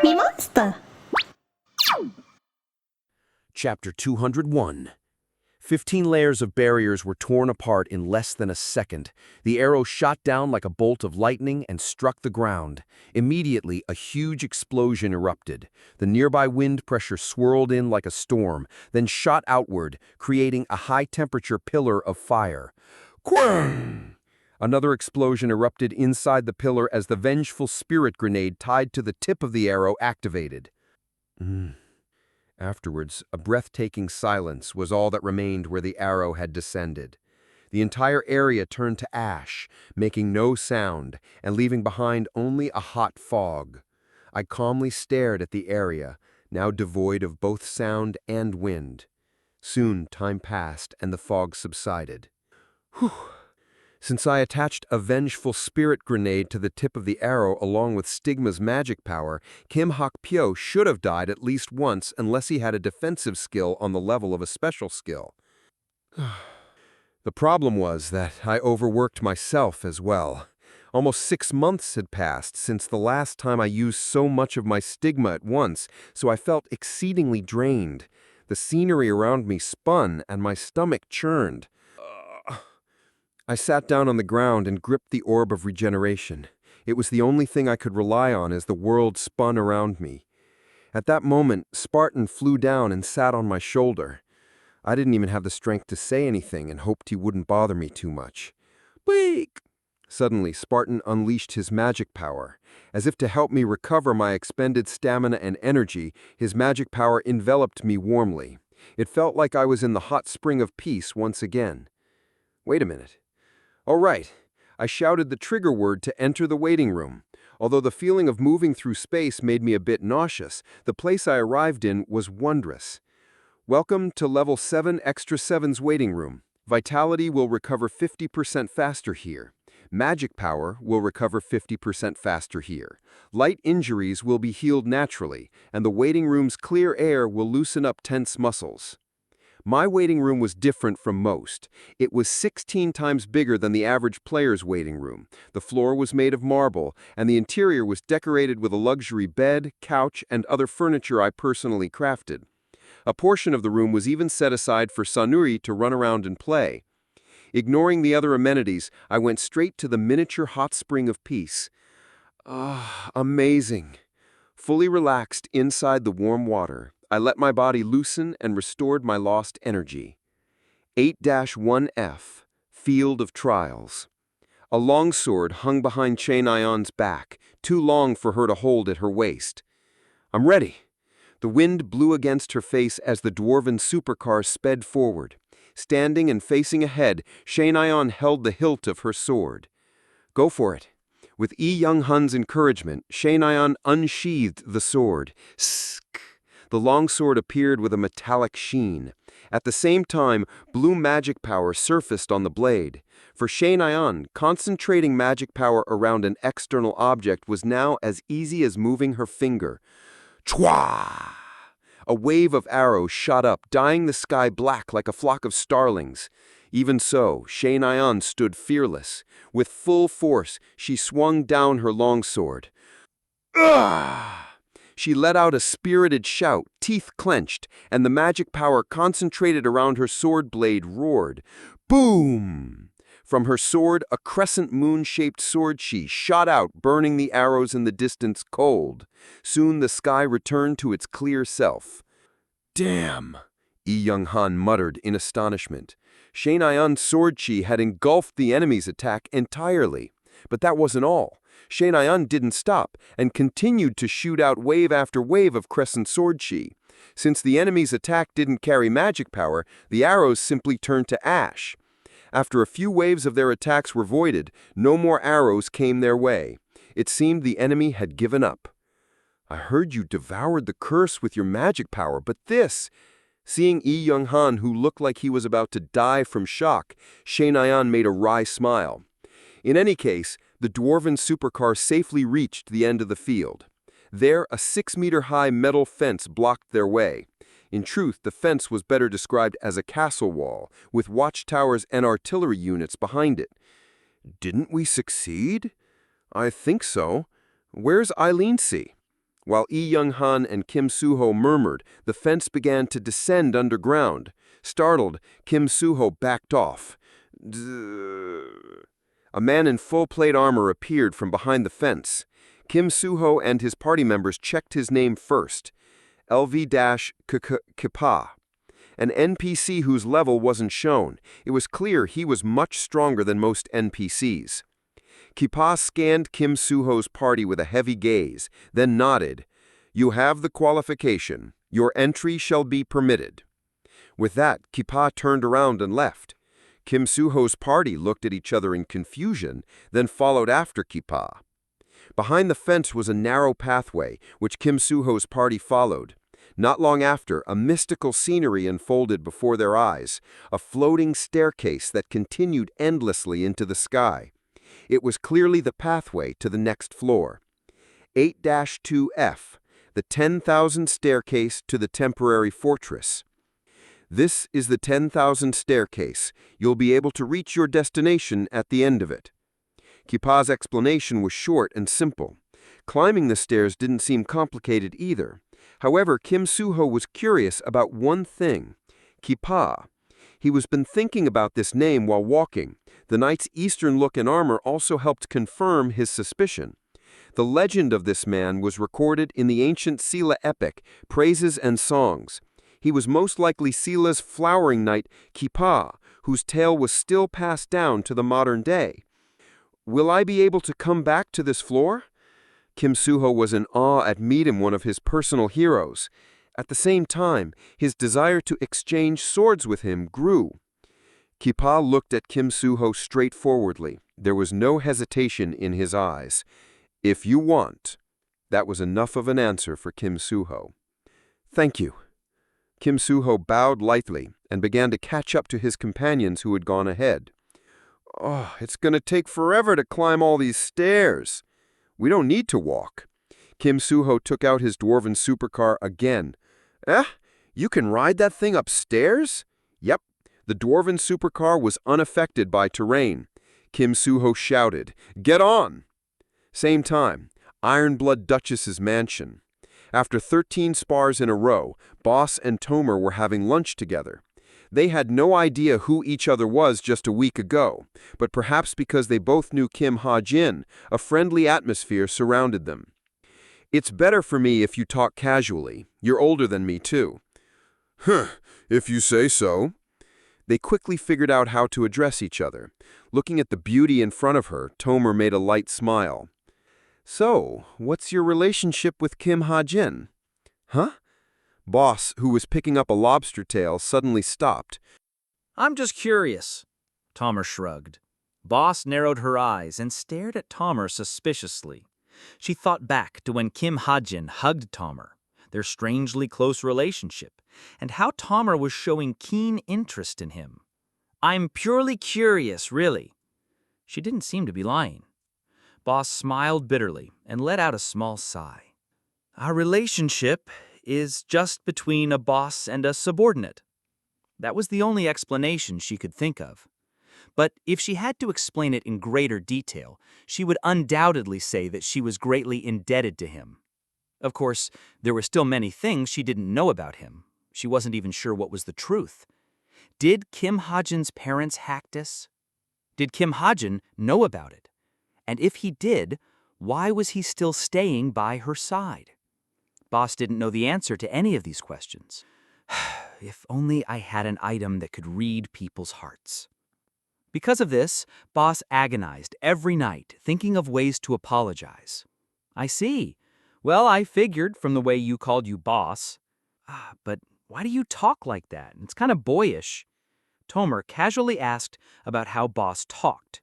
MeMonster. Chapter 201. 15 layers of barriers were torn apart in less than a second. The arrow shot down like a bolt of lightning and struck the ground. Immediately, a huge explosion erupted. The nearby wind pressure swirled in like a storm, then shot outward, creating a high-temperature pillar of fire. Quang! Another explosion erupted inside the pillar as the vengeful spirit grenade tied to the tip of the arrow activated. Afterwards, a breathtaking silence was all that remained where the arrow had descended. The entire area turned to ash, making no sound and leaving behind only a hot fog. I calmly stared at the area, now devoid of both sound and wind. Soon time passed and the fog subsided. Whew! Since I attached a vengeful spirit grenade to the tip of the arrow along with Stigma's magic power, Kim Hak Pyo should have died at least once unless he had a defensive skill on the level of a special skill. The problem was that I overworked myself as well. Almost 6 months had passed since the last time I used so much of my Stigma at once, so I felt exceedingly drained. The scenery around me spun and my stomach churned. I sat down on the ground and gripped the orb of regeneration. It was the only thing I could rely on as the world spun around me. At that moment, Spartan flew down and sat on my shoulder. I didn't even have the strength to say anything and hoped he wouldn't bother me too much. Bleak! Suddenly, Spartan unleashed his magic power. As if to help me recover my expended stamina and energy, his magic power enveloped me warmly. It felt like I was in the hot spring of peace once again. Wait a minute. All right, I shouted the trigger word to enter the waiting room. Although the feeling of moving through space made me a bit nauseous, the place I arrived in was wondrous. Welcome to Level 7 Extra 7's waiting room. Vitality will recover 50% faster here. Magic power will recover 50% faster here. Light injuries will be healed naturally, and the waiting room's clear air will loosen up tense muscles. My waiting room was different from most. It was 16 times bigger than the average player's waiting room. The floor was made of marble, and the interior was decorated with a luxury bed, couch, and other furniture I personally crafted. A portion of the room was even set aside for Sanuri to run around and play. Ignoring the other amenities, I went straight to the miniature hot spring of peace. Amazing. Fully relaxed inside the warm water, I let my body loosen and restored my lost energy. 8-1F, Field of Trials. A longsword hung behind Chain Ion's back, too long for her to hold at her waist. I'm ready. The wind blew against her face as the dwarven supercar sped forward. Standing and facing ahead, Chain Ion held the hilt of her sword. Go for it. With Yi Young-hun's encouragement, Chain Ion unsheathed the sword. Sk! The longsword appeared with a metallic sheen. At the same time, blue magic power surfaced on the blade. For Chain Ion, concentrating magic power around an external object was now as easy as moving her finger. Chwa! A wave of arrows shot up, dyeing the sky black like a flock of starlings. Even so, Chain Ion stood fearless. With full force, she swung down her longsword. Ugh! She let out a spirited shout, teeth clenched, and the magic power concentrated around her sword blade roared. Boom! From her sword, a crescent moon-shaped sword sheath shot out, burning the arrows in the distance cold. Soon the sky returned to its clear self. Damn! Yi Young-han muttered in astonishment. Chain Ion's sword chi had engulfed the enemy's attack entirely. But that wasn't all. Chain Ion didn't stop and continued to shoot out wave after wave of crescent sword chi. Since the enemy's attack didn't carry magic power, the arrows simply turned to ash. After a few waves of their attacks were voided, no more arrows came their way. It seemed the enemy had given up. I heard you devoured the curse with your magic power, but this... Seeing Yi Young-han, who looked like he was about to die from shock, Chain Ion made a wry smile. In any case, the dwarven supercar safely reached the end of the field. There, a 6-meter-high metal fence blocked their way. In truth, the fence was better described as a castle wall, with watchtowers and artillery units behind it. Didn't we succeed? I think so. Where's Eileen C? While Lee Young-han and Kim Soo-ho murmured, the fence began to descend underground. Startled, Kim Soo-ho backed off. A man in full plate armor appeared from behind the fence. Kim Soo-ho and his party members checked his name first. LV-Kipa. An NPC whose level wasn't shown. It was clear he was much stronger than most NPCs. Kipa scanned Kim Soo-ho's party with a heavy gaze, then nodded. "You have the qualification. Your entry shall be permitted." With that, Kipa turned around and left. Kim Soo-ho's party looked at each other in confusion, then followed after Kipa. Behind the fence was a narrow pathway, which Kim Soo-ho's party followed. Not long after, a mystical scenery unfolded before their eyes, a floating staircase that continued endlessly into the sky. It was clearly the pathway to the next floor. 8-2F, the 10,000 staircase to the temporary fortress. This is the 10,000 staircase. You'll be able to reach your destination at the end of it. Kipa's explanation was short and simple. Climbing the stairs didn't seem complicated either. However, Kim Soo-ho was curious about one thing. Kipa. He was been thinking about this name while walking. The knight's Eastern look and armor also helped confirm his suspicion. The legend of this man was recorded in the ancient Silla epic, Praises and Songs. He was most likely Silla's flowering knight, Kipa, whose tale was still passed down to the modern day. Will I be able to come back to this floor? Kim Soo-ho was in awe at meeting one of his personal heroes. At the same time, his desire to exchange swords with him grew. Kipa looked at Kim Soo-ho straightforwardly. There was no hesitation in his eyes. "If you want." That was enough of an answer for Kim Soo-ho. "Thank you." Kim Soo-ho bowed lightly and began to catch up to his companions who had gone ahead. "Oh, it's going to take forever to climb all these stairs." "We don't need to walk." Kim Soo-ho took out his dwarven supercar again. You can ride that thing upstairs?" "Yep." The dwarven supercar was unaffected by terrain. Kim Soo-ho shouted, "Get on!" Same time, Ironblood Duchess's mansion. After 13 spars in a row, Boss and Tomer were having lunch together. They had no idea who each other was just a week ago, but perhaps because they both knew Kim Hajin, a friendly atmosphere surrounded them. "It's better for me if you talk casually. You're older than me, too." If you say so." They quickly figured out how to address each other. Looking at the beauty in front of her, Tomer made a light smile. "So, what's your relationship with Kim Hajin?" "Huh?" Boss, who was picking up a lobster tail, suddenly stopped. "I'm just curious." Tomer shrugged. Boss narrowed her eyes and stared at Tomer suspiciously. She thought back to when Kim Hajin hugged Tomer, their strangely close relationship, and how Tomer was showing keen interest in him. "I'm purely curious, really." She didn't seem to be lying. Boss smiled bitterly and let out a small sigh. "Our relationship is just between a boss and a subordinate." That was the only explanation she could think of. But if she had to explain it in greater detail, she would undoubtedly say that she was greatly indebted to him. Of course, there were still many things she didn't know about him. She wasn't even sure what was the truth. Did Kim Hajin's parents hack this? Did Kim Hajin know about it? And if he did, why was he still staying by her side? Boss didn't know the answer to any of these questions. If only I had an item that could read people's hearts. Because of this, Boss agonized every night, thinking of ways to apologize. "I see. Well, I figured from the way you called you boss." But why do you talk like that? It's kind of boyish." Tomer casually asked about how Boss talked.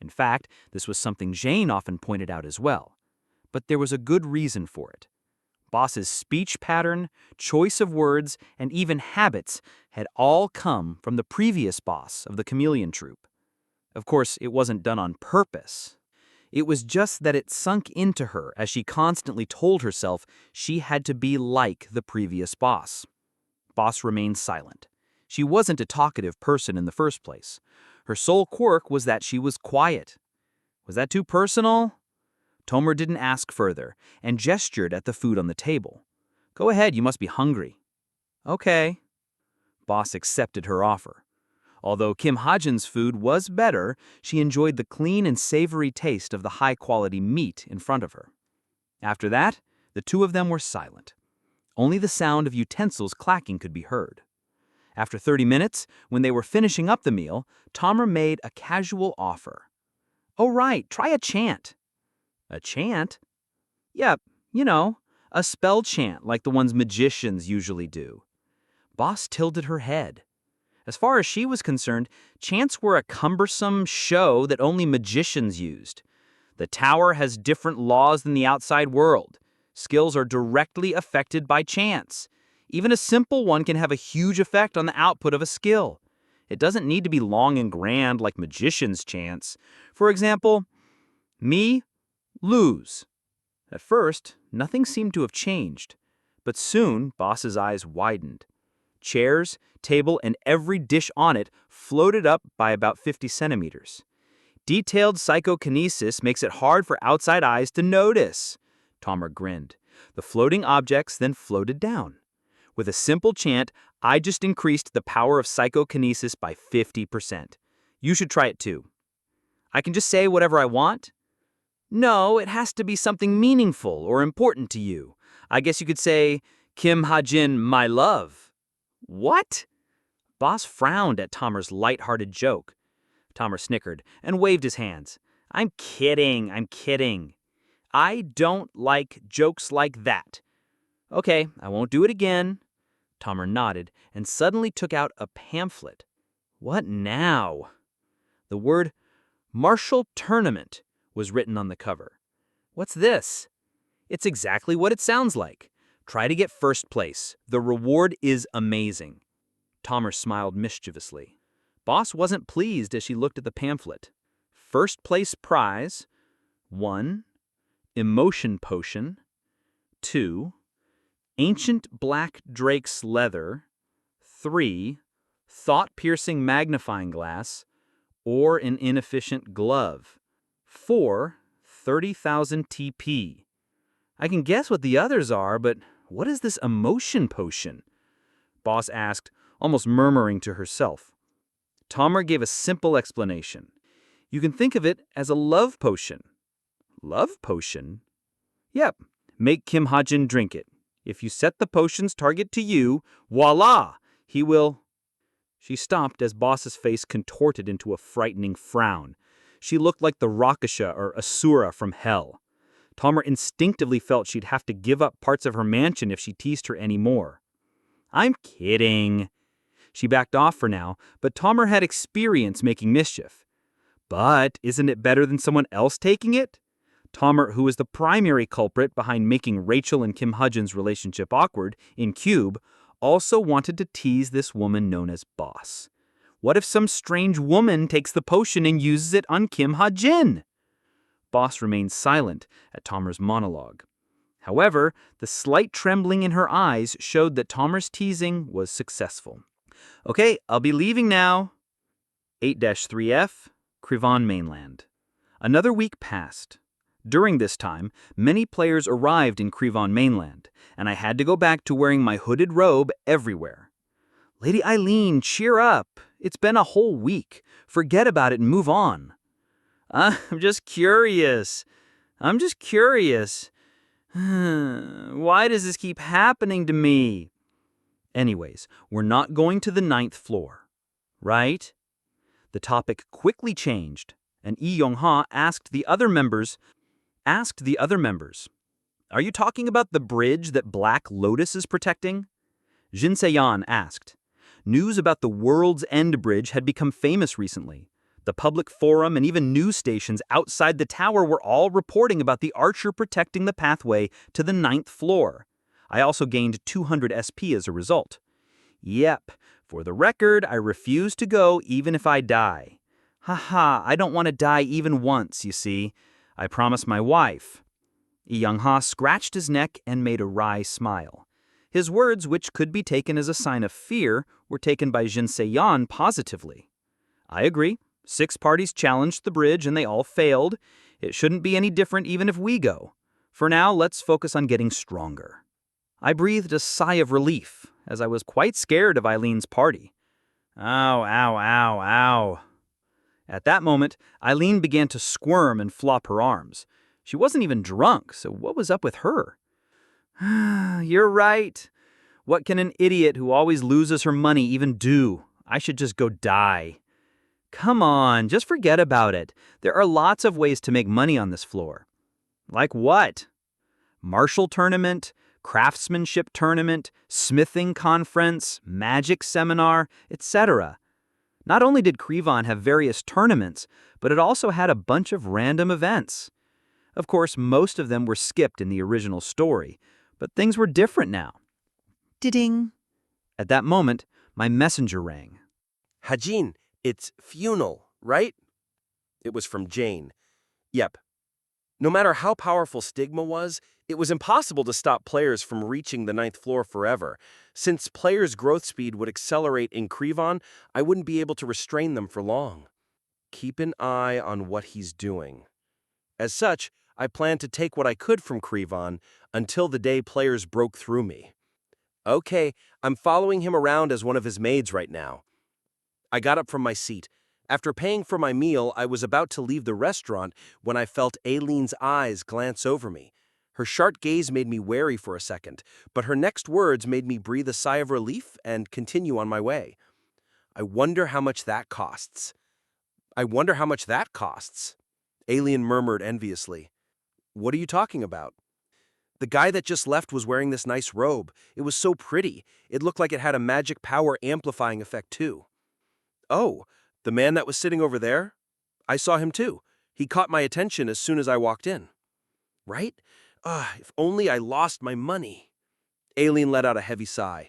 In fact, this was something Jane often pointed out as well. But there was a good reason for it. Boss's speech pattern, choice of words, and even habits had all come from the previous boss of the Chameleon Troupe. Of course, it wasn't done on purpose. It was just that it sunk into her as she constantly told herself she had to be like the previous boss. Boss remained silent. She wasn't a talkative person in the first place. Her sole quirk was that she was quiet. Was that too personal? Tomer didn't ask further and gestured at the food on the table. Go ahead, you must be hungry. Okay. Boss accepted her offer. Although Kim Hajin's food was better, she enjoyed the clean and savory taste of the high-quality meat in front of her. After that, the two of them were silent. Only the sound of utensils clacking could be heard. After 30 minutes, when they were finishing up the meal, Tomer made a casual offer. Oh right, try a chant. A chant? Yep, a spell chant like the ones magicians usually do. Boss tilted her head. As far as she was concerned, chants were a cumbersome show that only magicians used. The tower has different laws than the outside world. Skills are directly affected by chants. Even a simple one can have a huge effect on the output of a skill. It doesn't need to be long and grand like magicians' chants. For example, me, lose. At first, nothing seemed to have changed. But soon, Boss's eyes widened. Chairs, table, and every dish on it floated up by about 50 centimeters. Detailed psychokinesis makes it hard for outside eyes to notice. Tomer grinned. The floating objects then floated down. With a simple chant, I just increased the power of psychokinesis by 50%. You should try it too. I can just say whatever I want? No, it has to be something meaningful or important to you. I guess you could say, Kim Hajin, my love. What? Boss frowned at Tomer's light-hearted joke. Tomer snickered and waved his hands. I'm kidding. I don't like jokes like that. Okay, I won't do it again. Tomer nodded and suddenly took out a pamphlet. What now? The word Martial Tournament was written on the cover. What's this? It's exactly what it sounds like. Try to get first place. The reward is amazing. Tomer smiled mischievously. Boss wasn't pleased as she looked at the pamphlet. First place prize: 1. Emotion potion. 2. Ancient black drake's leather. 3. Thought-piercing magnifying glass, or an inefficient glove. 4. 30,000 TP. I can guess what the others are, but what is this emotion potion? Boss asked, almost murmuring to herself. Tomer gave a simple explanation. You can think of it as a love potion. Love potion? Yep. Make Kim Hajin drink it. If you set the potion's target to you, voila! He will... She stopped as Boss's face contorted into a frightening frown. She looked like the Rakasha or Asura from hell. Tomer instinctively felt she'd have to give up parts of her mansion if she teased her anymore. I'm kidding. She backed off for now, but Tomer had experience making mischief. But isn't it better than someone else taking it? Tomer, who was the primary culprit behind making Rachel and Kim Hajin's relationship awkward in Cube, also wanted to tease this woman known as Boss. What if some strange woman takes the potion and uses it on Kim Hajin? Boss remained silent at Tomer's monologue. However, the slight trembling in her eyes showed that Tomer's teasing was successful. Okay, I'll be leaving now. 8-3F, Krivan Mainland. Another week passed. During this time, many players arrived in Krivan Mainland, and I had to go back to wearing my hooded robe everywhere. Lady Eileen, cheer up. It's been a whole week. Forget about it and move on. I'm just curious. Why does this keep happening to me? Anyways, we're not going to the 9th floor, right? The topic quickly changed, and Lee Yong-ha asked the other members, are you talking about the bridge that Black Lotus is protecting? Jin Se-yan asked. News about the World's End Bridge had become famous recently. The public forum and even news stations outside the tower were all reporting about the archer protecting the pathway to the 9th floor. I also gained 200 SP as a result. Yep, for the record, I refuse to go even if I die. Haha, I don't want to die even once, you see. I promised my wife. Lee Young-ha scratched his neck and made a wry smile. His words, which could be taken as a sign of fear, were taken by Jin Se-yan positively. I agree. 6 parties challenged the bridge and they all failed. It shouldn't be any different even if we go. For now, let's focus on getting stronger. I breathed a sigh of relief, as I was quite scared of Eileen's party. Ow, ow, ow, ow. At that moment, Eileen began to squirm and flop her arms. She wasn't even drunk, so what was up with her? You're right. What can an idiot who always loses her money even do? I should just go die. Come on, just forget about it. There are lots of ways to make money on this floor. Like what? Martial tournament, craftsmanship tournament, smithing conference, magic seminar, etc. Not only did Krivon have various tournaments, but it also had a bunch of random events. Of course, most of them were skipped in the original story, but things were different now. Ding! At that moment, my messenger rang. Hajin, it's funeral, right? It was from Jane. Yep. No matter how powerful Stigma was, it was impossible to stop players from reaching the 9th floor forever. Since players' growth speed would accelerate in Krivon, I wouldn't be able to restrain them for long. Keep an eye on what he's doing. As such, I planned to take what I could from Krivon until the day players broke through me. Okay, I'm following him around as one of his maids right now. I got up from my seat. After paying for my meal, I was about to leave the restaurant when I felt Aileen's eyes glance over me. Her sharp gaze made me wary for a second, but her next words made me breathe a sigh of relief and continue on my way. I wonder how much that costs. Aileen murmured enviously. What are you talking about? The guy that just left was wearing this nice robe. It was so pretty. It looked like it had a magic power amplifying effect too. Oh, the man that was sitting over there? I saw him too. He caught my attention as soon as I walked in. Right? If only I lost my money. Aileen let out a heavy sigh.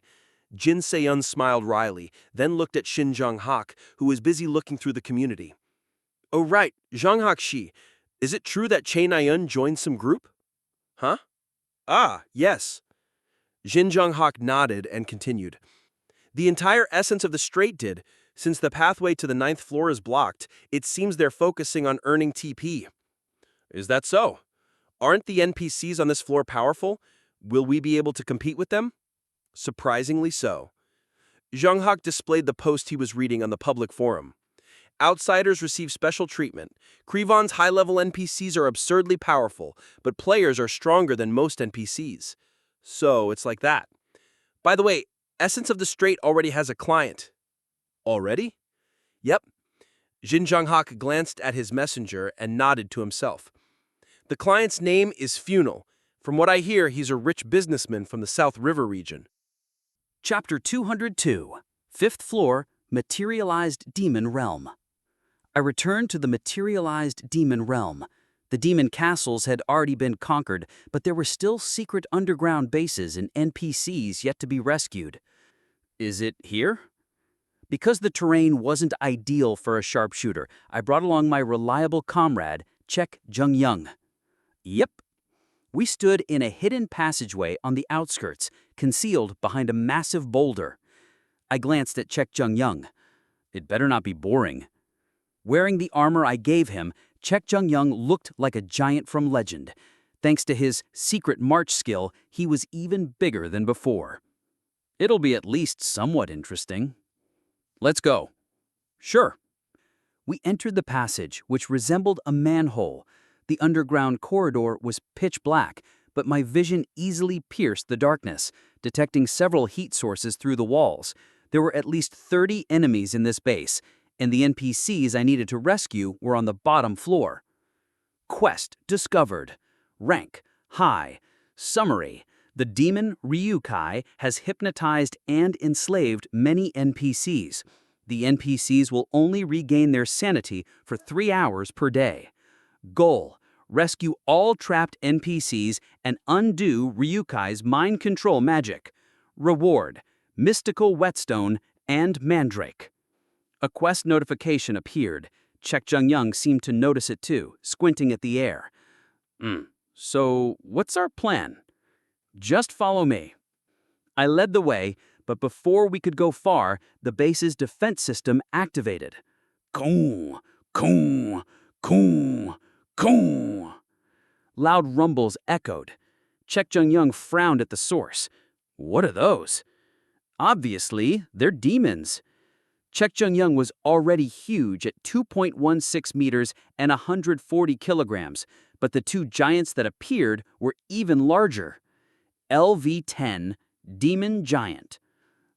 Jin Se-yun smiled wryly, then looked at Shin Jung-hak, who was busy looking through the community. Oh right, Jung-hak-shi. Is it true that Chae Na-yun joined some group? Huh? Ah, yes. Jin Jung-hak nodded and continued. The entire essence of the Strait did. Since the pathway to the 9th floor is blocked, it seems they're focusing on earning TP. Is that so? Aren't the NPCs on this floor powerful? Will we be able to compete with them? Surprisingly so. Jung-hak displayed the post he was reading on the public forum. Outsiders receive special treatment. Krivon's high-level NPCs are absurdly powerful, but players are stronger than most NPCs. So it's like that. By the way, Essence of the Strait already has a client. Already? Yep. Jin Jung-hak glanced at his messenger and nodded to himself. The client's name is Funal. From what I hear, he's a rich businessman from the South River region. Chapter 202, 5th Floor, Materialized Demon Realm. I returned to the materialized demon realm. The demon castles had already been conquered, but there were still secret underground bases and NPCs yet to be rescued. Is it here? Because the terrain wasn't ideal for a sharpshooter, I brought along my reliable comrade, Chek Jung-young. Yep. We stood in a hidden passageway on the outskirts, concealed behind a massive boulder. I glanced at Chek Jung-young. It better not be boring. Wearing the armor I gave him, Chek Jung-young looked like a giant from legend. Thanks to his secret march skill, he was even bigger than before. It'll be at least somewhat interesting. Let's go. Sure. We entered the passage, which resembled a manhole. The underground corridor was pitch black, but my vision easily pierced the darkness, detecting several heat sources through the walls. There were at least 30 enemies in this base, and the NPCs I needed to rescue were on the bottom floor. Quest discovered. Rank high. Summary: the demon Ryukai has hypnotized and enslaved many NPCs. The NPCs will only regain their sanity for 3 hours per day. Goal: rescue all trapped NPCs and undo Ryukai's mind control magic. Reward: mystical whetstone and mandrake. A quest notification appeared. Chek Jung-young seemed to notice it too, squinting at the air. So, what's our plan? Just follow me. I led the way, but before we could go far, the base's defense system activated. Kong, kong, kong, Kong! Loud rumbles echoed. Chek Jung-young frowned at the source. What are those? Obviously, they're demons. Chek Jung-young was already huge at 2.16 meters and 140 kilograms, but the two giants that appeared were even larger. LV-10, Demon Giant.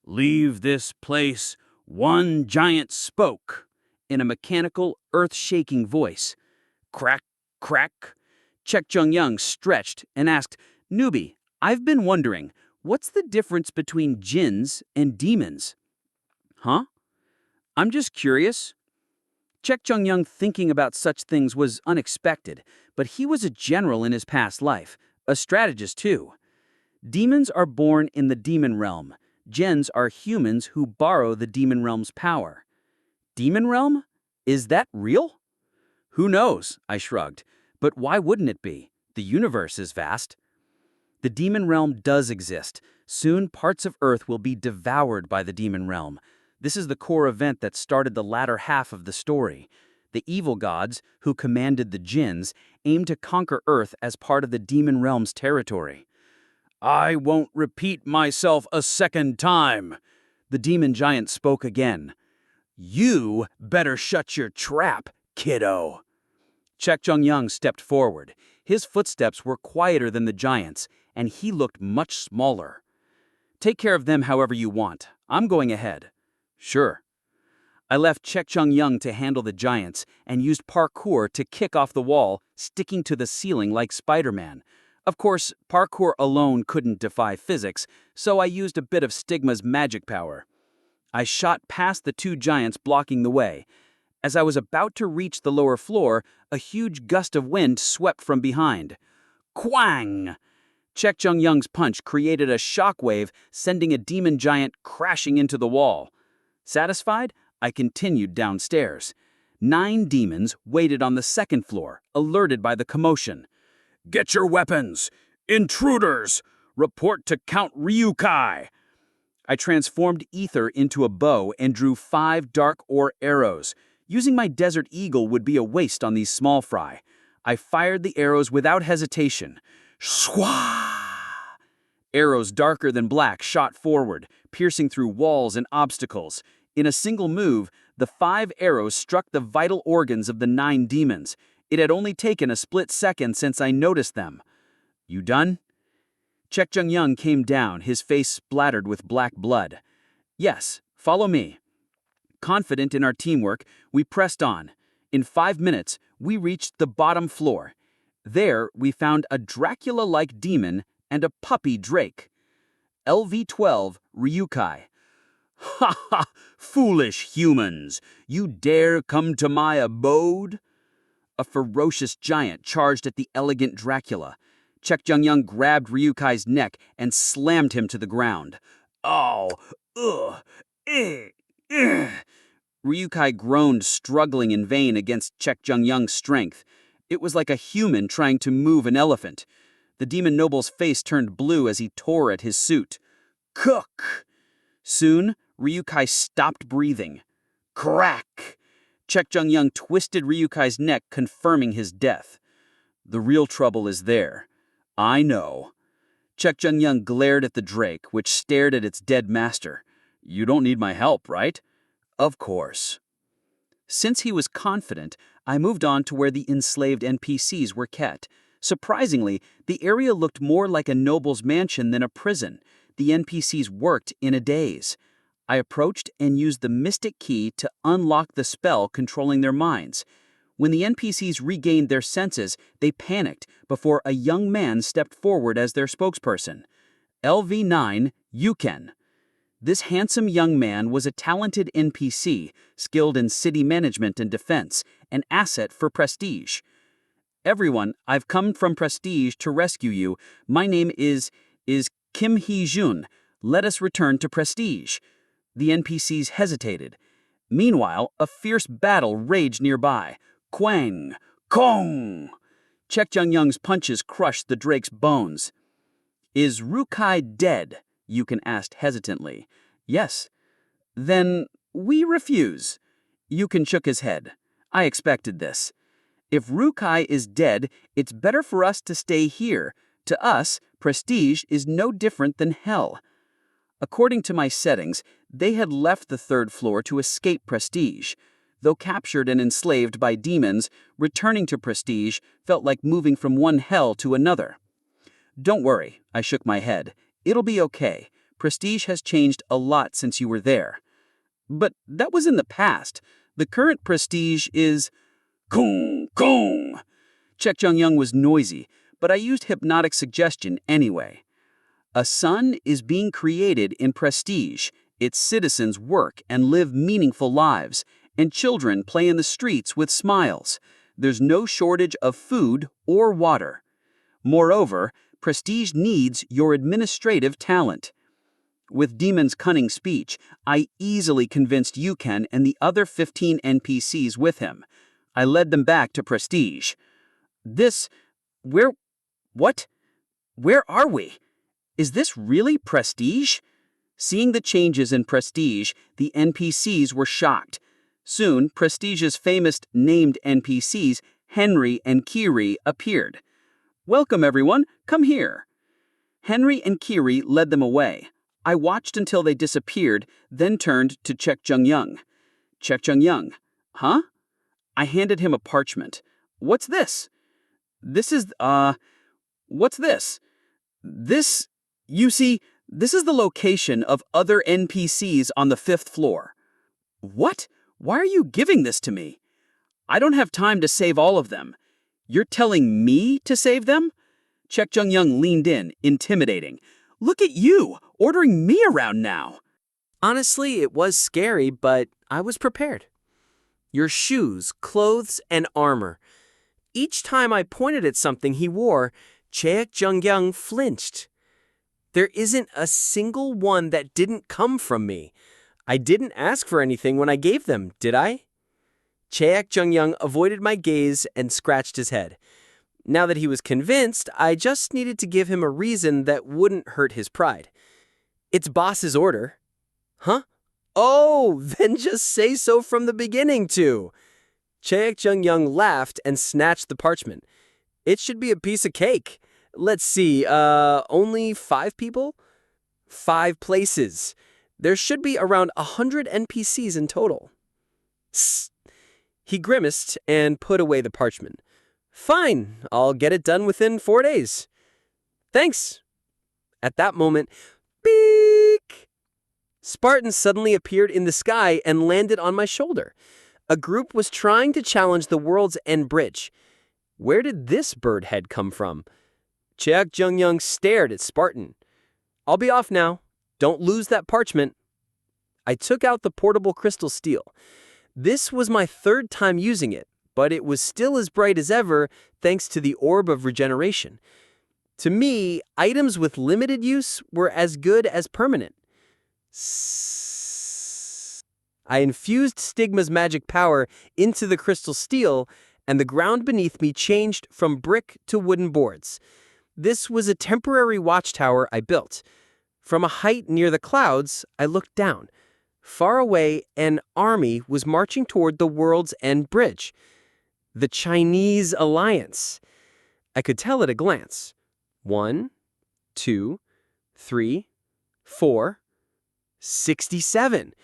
Leave this place, one giant spoke, in a mechanical, earth-shaking voice. Crack, crack. Chek Jung-young stretched and asked, Newbie, I've been wondering, what's the difference between jinns and demons? Huh? I'm just curious. Chek Jung-young thinking about such things was unexpected, but he was a general in his past life, a strategist too. Demons are born in the demon realm. Jinns are humans who borrow the demon realm's power. Demon realm? Is that real? Who knows, I shrugged. But why wouldn't it be? The universe is vast. The demon realm does exist. Soon parts of Earth will be devoured by the demon realm. This is the core event that started the latter half of the story. The evil gods, who commanded the jinns, aim to conquer Earth as part of the demon realm's territory. I won't repeat myself a second time. The demon giant spoke again. You better shut your trap, kiddo. Chek Jung-young stepped forward. His footsteps were quieter than the giant's, and he looked much smaller. Take care of them however you want. I'm going ahead. Sure. I left Chek Jung-young to handle the giants and used parkour to kick off the wall, sticking to the ceiling like Spider-Man. Of course, parkour alone couldn't defy physics, so I used a bit of Stigma's magic power. I shot past the two giants blocking the way. As I was about to reach the lower floor, a huge gust of wind swept from behind. Quang! Chek Jung-young's punch created a shockwave, sending a demon giant crashing into the wall. Satisfied, I continued downstairs. 9 demons waited on the second floor, alerted by the commotion. Get your weapons! Intruders! Report to Count Ryukai! I transformed ether into a bow and drew 5 dark ore arrows. Using my Desert Eagle would be a waste on these small fry. I fired the arrows without hesitation. Swaa! Arrows darker than black shot forward, piercing through walls and obstacles. In a single move, the 5 arrows struck the vital organs of the 9 demons. It had only taken a split second since I noticed them. You done? Chek Jung-young came down, his face splattered with black blood. Yes, follow me. Confident in our teamwork, we pressed on. In 5 minutes, we reached the bottom floor. There, we found a Dracula-like demon and a puppy drake. LV-12, Ryukai. Ha ha! Foolish humans! You dare come to my abode? A ferocious giant charged at the elegant Dracula. Chek Jung-young grabbed Ryukai's neck and slammed him to the ground. Oh! Ugh! Ryukai groaned, struggling in vain against Chek Jung-young's strength. It was like a human trying to move an elephant. The demon noble's face turned blue as he tore at his suit. Cook! Soon, Ryukai stopped breathing. Crack! Chek Jung-young twisted Ryukai's neck, confirming his death. The real trouble is there. I know. Chek Jung-young glared at the drake, which stared at its dead master. You don't need my help, right? Of course. Since he was confident, I moved on to where the enslaved NPCs were kept. Surprisingly, the area looked more like a noble's mansion than a prison. The NPCs worked in a daze. I approached and used the mystic key to unlock the spell controlling their minds. When the NPCs regained their senses, they panicked before a young man stepped forward as their spokesperson. LV-9, Yuken. This handsome young man was a talented NPC, skilled in city management and defense, an asset for Prestige. Everyone, I've come from Prestige to rescue you. My name is Kim Hee-jun. Let us return to Prestige. The NPCs hesitated. Meanwhile, a fierce battle raged nearby. Quang! Kong! Chek Jung-young's punches crushed the drake's bones. Is Ryukai dead? Yuken asked hesitantly. Yes. Then we refuse. Yuken shook his head. I expected this. If Rukai is dead, it's better for us to stay here. To us, prestige is no different than hell. According to my settings, they had left the third floor to escape prestige. Though captured and enslaved by demons, returning to prestige felt like moving from one hell to another. Don't worry, I shook my head. It'll be okay. Prestige has changed a lot since you were there. But that was in the past. The current prestige is... Gong, gong! Chek Jung-young was noisy, but I used hypnotic suggestion anyway. A sun is being created in prestige. Its citizens work and live meaningful lives, and children play in the streets with smiles. There's no shortage of food or water. Moreover, prestige needs your administrative talent. With Demon's cunning speech, I easily convinced Yuken and the other 15 NPCs with him. I led them back to prestige. What? Where are we? Is this really prestige? Seeing the changes in prestige, the NPCs were shocked. Soon, prestige's famous named NPCs, Henry and Kiri, appeared. Welcome, everyone. Come here. Henry and Kiri led them away. I watched until they disappeared, then turned to Chek Jung-young. Chek Jung-young. Huh? I handed him a parchment. What's this? What's this? You see, this is the location of other NPCs on the 5th floor. What? Why are you giving this to me? I don't have time to save all of them. You're telling me to save them? Chek Jung-young leaned in, intimidating. Look at you, ordering me around now. Honestly, it was scary, but I was prepared. Your shoes, clothes, and armor. Each time I pointed at something he wore, Chek Jung-young flinched. There isn't a single one that didn't come from me. I didn't ask for anything when I gave them, did I? Chek Jung-young avoided my gaze and scratched his head. Now that he was convinced, I just needed to give him a reason that wouldn't hurt his pride. It's boss's order. Huh? Oh, then just say so from the beginning, too. Chek Jung-young laughed and snatched the parchment. It should be a piece of cake. Let's see, only 5 people? 5 places. There should be around 100 NPCs in total. Sss. He grimaced and put away the parchment. Fine, I'll get it done within 4 days. Thanks. At that moment, beep! Spartans suddenly appeared in the sky and landed on my shoulder. A group was trying to challenge the World's End Bridge. Where did this bird head come from? Chek Jung-young stared at Spartan. I'll be off now. Don't lose that parchment. I took out the portable crystal steel. This was my 3rd time using it, but it was still as bright as ever thanks to the orb of regeneration. To me, items with limited use were as good as permanent. I infused Stigma's magic power into the crystal steel, and the ground beneath me changed from brick to wooden boards. This was a temporary watchtower I built. From a height near the clouds, I looked down. Far away, an army was marching toward the World's End Bridge. The Chinese Alliance. I could tell at a glance. 1, 2, 3, 4, 67.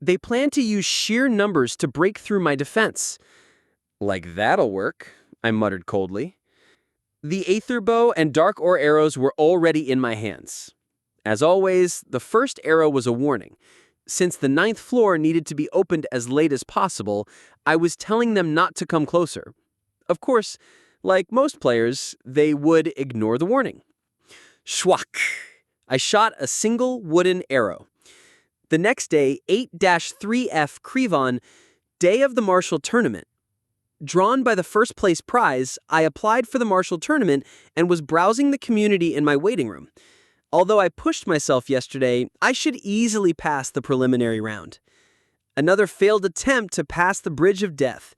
They planned to use sheer numbers to break through my defense. Like that'll work, I muttered coldly. The Aether Bow and Dark Ore arrows were already in my hands. As always, the first arrow was a warning. Since the 9th floor needed to be opened as late as possible, I was telling them not to come closer. Of course, like most players, they would ignore the warning. Schwack! I shot a single wooden arrow. The next day, 8-3F Krivon, day of the Martial Tournament. Drawn by the first place prize, I applied for the Martial Tournament and was browsing the community in my waiting room. Although I pushed myself yesterday, I should easily pass the preliminary round. Another failed attempt to pass the Bridge of Death.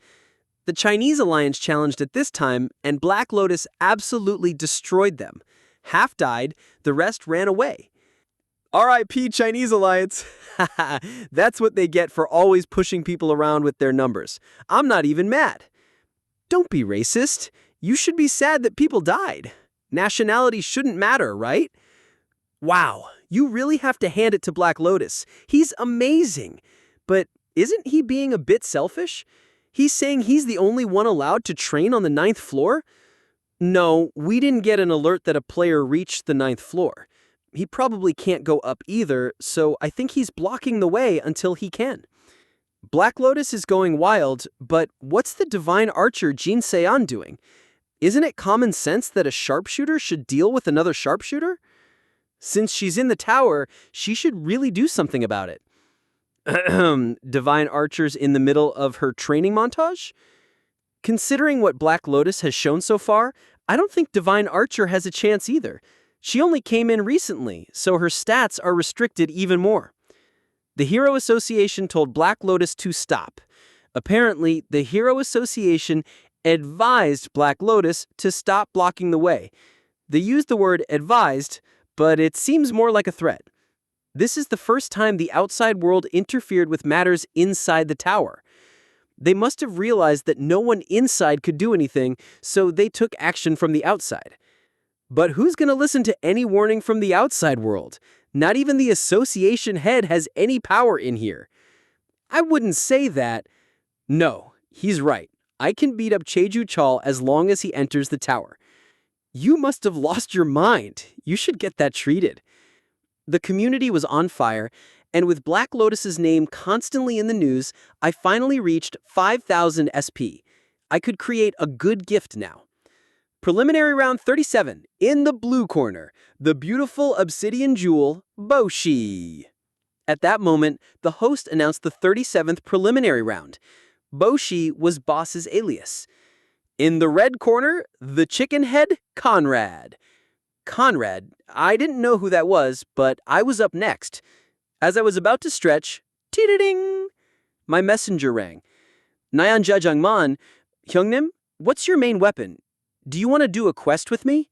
The Chinese Alliance challenged at this time, and Black Lotus absolutely destroyed them. Half died, the rest ran away. R.I.P. Chinese Alliance. That's what they get for always pushing people around with their numbers. I'm not even mad. Don't be racist. You should be sad that people died. Nationality shouldn't matter, right? Wow, you really have to hand it to Black Lotus. He's amazing. But isn't he being a bit selfish? He's saying he's the only one allowed to train on the 9th floor? No, we didn't get an alert that a player reached the 9th floor. He probably can't go up either, so I think he's blocking the way until he can. Black Lotus is going wild, but what's the divine archer Jin Seon doing? Isn't it common sense that a sharpshooter should deal with another sharpshooter? Since she's in the tower, she should really do something about it. Divine archers in the middle of her training montage? Considering what Black Lotus has shown so far, I don't think Divine Archer has a chance either. She only came in recently, so her stats are restricted even more. The Hero Association told Black Lotus to stop. Apparently, the Hero Association advised Black Lotus to stop blocking the way. They used the word advised, but it seems more like a threat. This is the first time the outside world interfered with matters inside the tower. They must have realized that no one inside could do anything, so they took action from the outside. But who's going to listen to any warning from the outside world? Not even the association head has any power in here. I wouldn't say that. No, he's right. I can beat up Cheju Chal as long as he enters the tower. You must have lost your mind. You should get that treated. The community was on fire, and with Black Lotus's name constantly in the news, I finally reached 5,000 SP. I could create a good gift now. Preliminary round 37, in the blue corner, the beautiful obsidian jewel, Boshi. At that moment, the host announced the 37th preliminary round. Boshi was Boss's alias. In the red corner, the chicken head, Conrad. Conrad, I didn't know who that was, but I was up next. As I was about to stretch, tee-ding, my messenger rang. Nyan Jajangman, Hyungnim, what's your main weapon? Do you want to do a quest with me?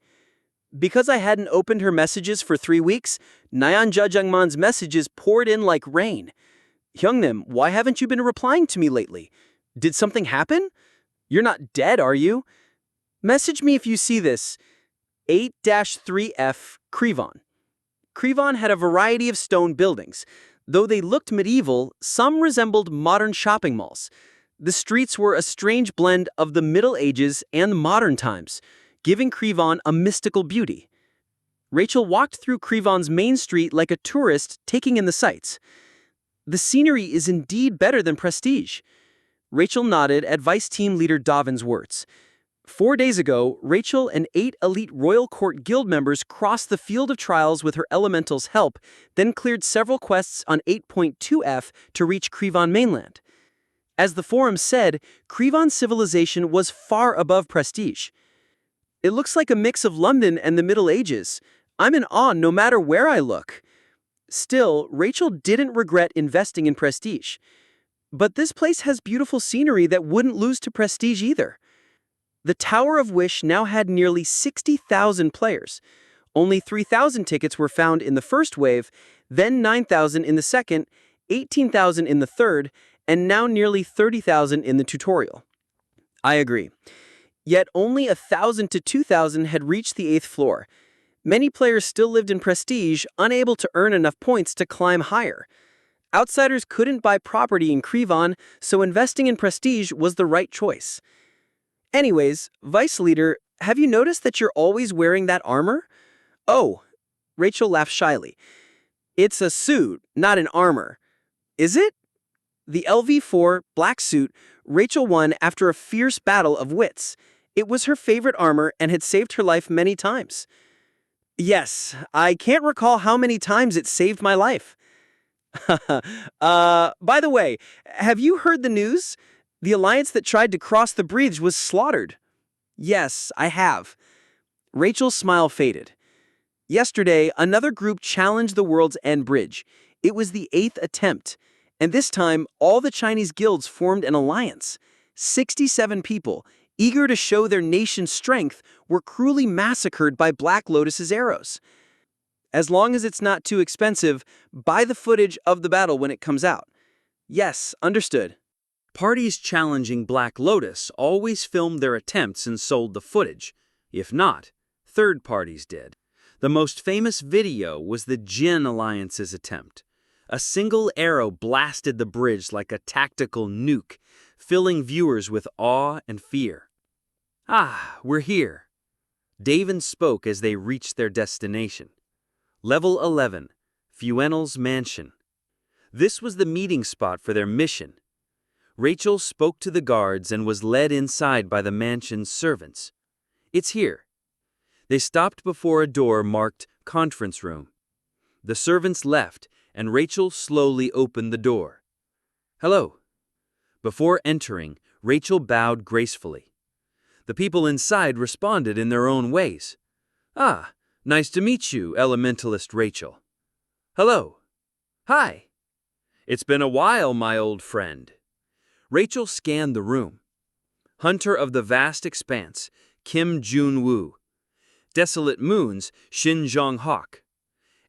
Because I hadn't opened her messages for 3 weeks, Nyan Jajangman's messages poured in like rain. Hyungnim, why haven't you been replying to me lately? Did something happen? You're not dead, are you? Message me if you see this. 8-3F Krivon. Krivon had a variety of stone buildings. Though they looked medieval, some resembled modern shopping malls. The streets were a strange blend of the Middle Ages and modern times, giving Krivon a mystical beauty. Rachel walked through Krivon's main street like a tourist taking in the sights. The scenery is indeed better than Prestige. Rachel nodded at Vice Team Leader Davin's words. 4 days ago, Rachel and 8 elite Royal Court Guild members crossed the field of trials with her elemental's help, then cleared several quests on 8.2F to reach Krivon mainland. As the forum said, Krivon's civilization was far above Prestige. It looks like a mix of London and the Middle Ages. I'm in awe no matter where I look. Still, Rachel didn't regret investing in Prestige. But this place has beautiful scenery that wouldn't lose to Prestige either. The Tower of Wish now had nearly 60,000 players. Only 3,000 tickets were found in the first wave, then 9,000 in the second, 18,000 in the third, and now nearly 30,000 in the tutorial. I agree. Yet only 1,000 to 2,000 had reached the 8th floor. Many players still lived in Prestige, unable to earn enough points to climb higher. Outsiders couldn't buy property in Krivon, so investing in Prestige was the right choice. Anyways, Vice Leader, have you noticed that you're always wearing that armor? Oh, Rachel laughed shyly. It's a suit, not an armor. Is it? The LV4 black suit Rachel won after a fierce battle of wits. It was her favorite armor and had saved her life many times. Yes, I can't recall how many times it saved my life. By the way, have you heard the news? The alliance that tried to cross the bridge was slaughtered. Yes, I have. Rachel's smile faded. Yesterday, another group challenged the world's end bridge. It was the 8th attempt, and this time, all the Chinese guilds formed an alliance. 67 people, eager to show their nation's strength, were cruelly massacred by Black Lotus's arrows. As long as it's not too expensive, buy the footage of the battle when it comes out. Yes, understood. Parties challenging Black Lotus always filmed their attempts and sold the footage. If not, third parties did. The most famous video was the Jin Alliance's attempt. A single arrow blasted the bridge like a tactical nuke, filling viewers with awe and fear. "Ah, we're here," Davin spoke as they reached their destination. Level 11, Fuenel's Mansion. This was the meeting spot for their mission. Rachel spoke to the guards and was led inside by the mansion's servants. "It's here." They stopped before a door marked Conference Room. The servants left, and Rachel slowly opened the door. "Hello." Before entering, Rachel bowed gracefully. The people inside responded in their own ways. "Ah, nice to meet you, Elementalist Rachel." "Hello." "Hi." "It's been a while, my old friend." Rachel scanned the room. Hunter of the Vast Expanse, Kim Jun-woo. Desolate Moons, Shin Jong-hak.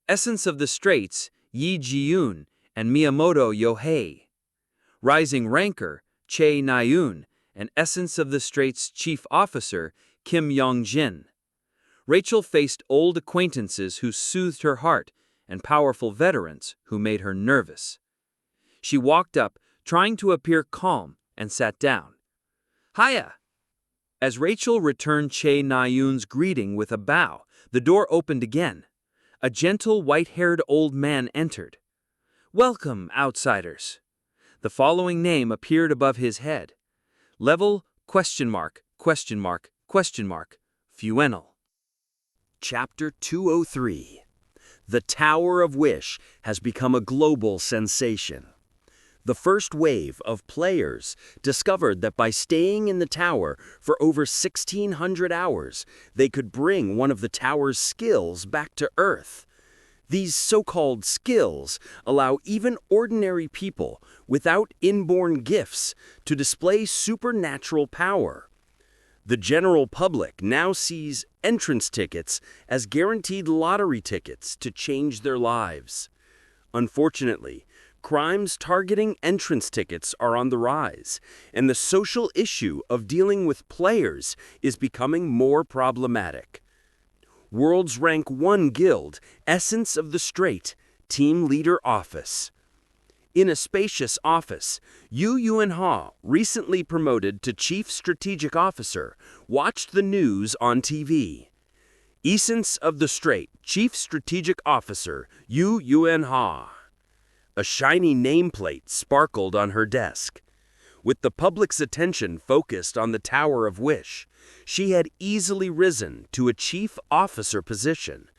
Essence of the Straits, Yi Ji-yoon and Miyamoto Yohei. Rising Rancor, Chae Na-yoon, and Essence of the Straits Chief Officer, Kim Yong-jin. Rachel faced old acquaintances who soothed her heart and powerful veterans who made her nervous. She walked up, trying to appear calm, and sat down. "Hiya!" As Rachel returned Chae Na-yoon's greeting with a bow, the door opened again. A gentle, white-haired old man entered. "Welcome, outsiders." The following name appeared above his head. Level, ? Fuenel. Chapter 203. The Tower of Wish has become a global sensation. The first wave of players discovered that by staying in the tower for over 1,600 hours, they could bring one of the tower's skills back to Earth. These so-called skills allow even ordinary people without inborn gifts to display supernatural power. The general public now sees entrance tickets as guaranteed lottery tickets to change their lives. Unfortunately, crimes targeting entrance tickets are on the rise, and the social issue of dealing with players is becoming more problematic. World's Rank 1 Guild, Essence of the Strait, Team Leader Office. In a spacious office, Yu Yuan-ha, recently promoted to Chief Strategic Officer, watched the news on TV. Essence of the Strait, Chief Strategic Officer, Yu Yuan-ha. A shiny nameplate sparkled on her desk. With the public's attention focused on the Tower of Wish, she had easily risen to a chief officer position.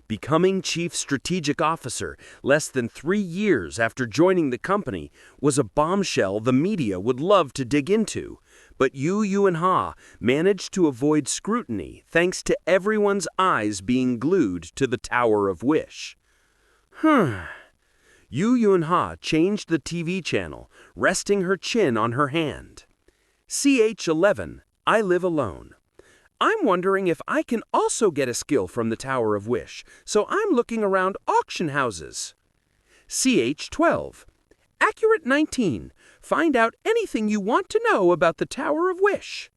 Becoming Chief Strategic Officer less than 3 years after joining the company was a bombshell the media would love to dig into, but Yu Yuan-ha managed to avoid scrutiny thanks to everyone's eyes being glued to the Tower of Wish. Yu Yuan-ha changed the TV channel, resting her chin on her hand. CH11, I Live Alone. I'm wondering if I can also get a skill from the Tower of Wish, so I'm looking around auction houses. CH12, Accurate 19. Find out anything you want to know about the Tower of Wish.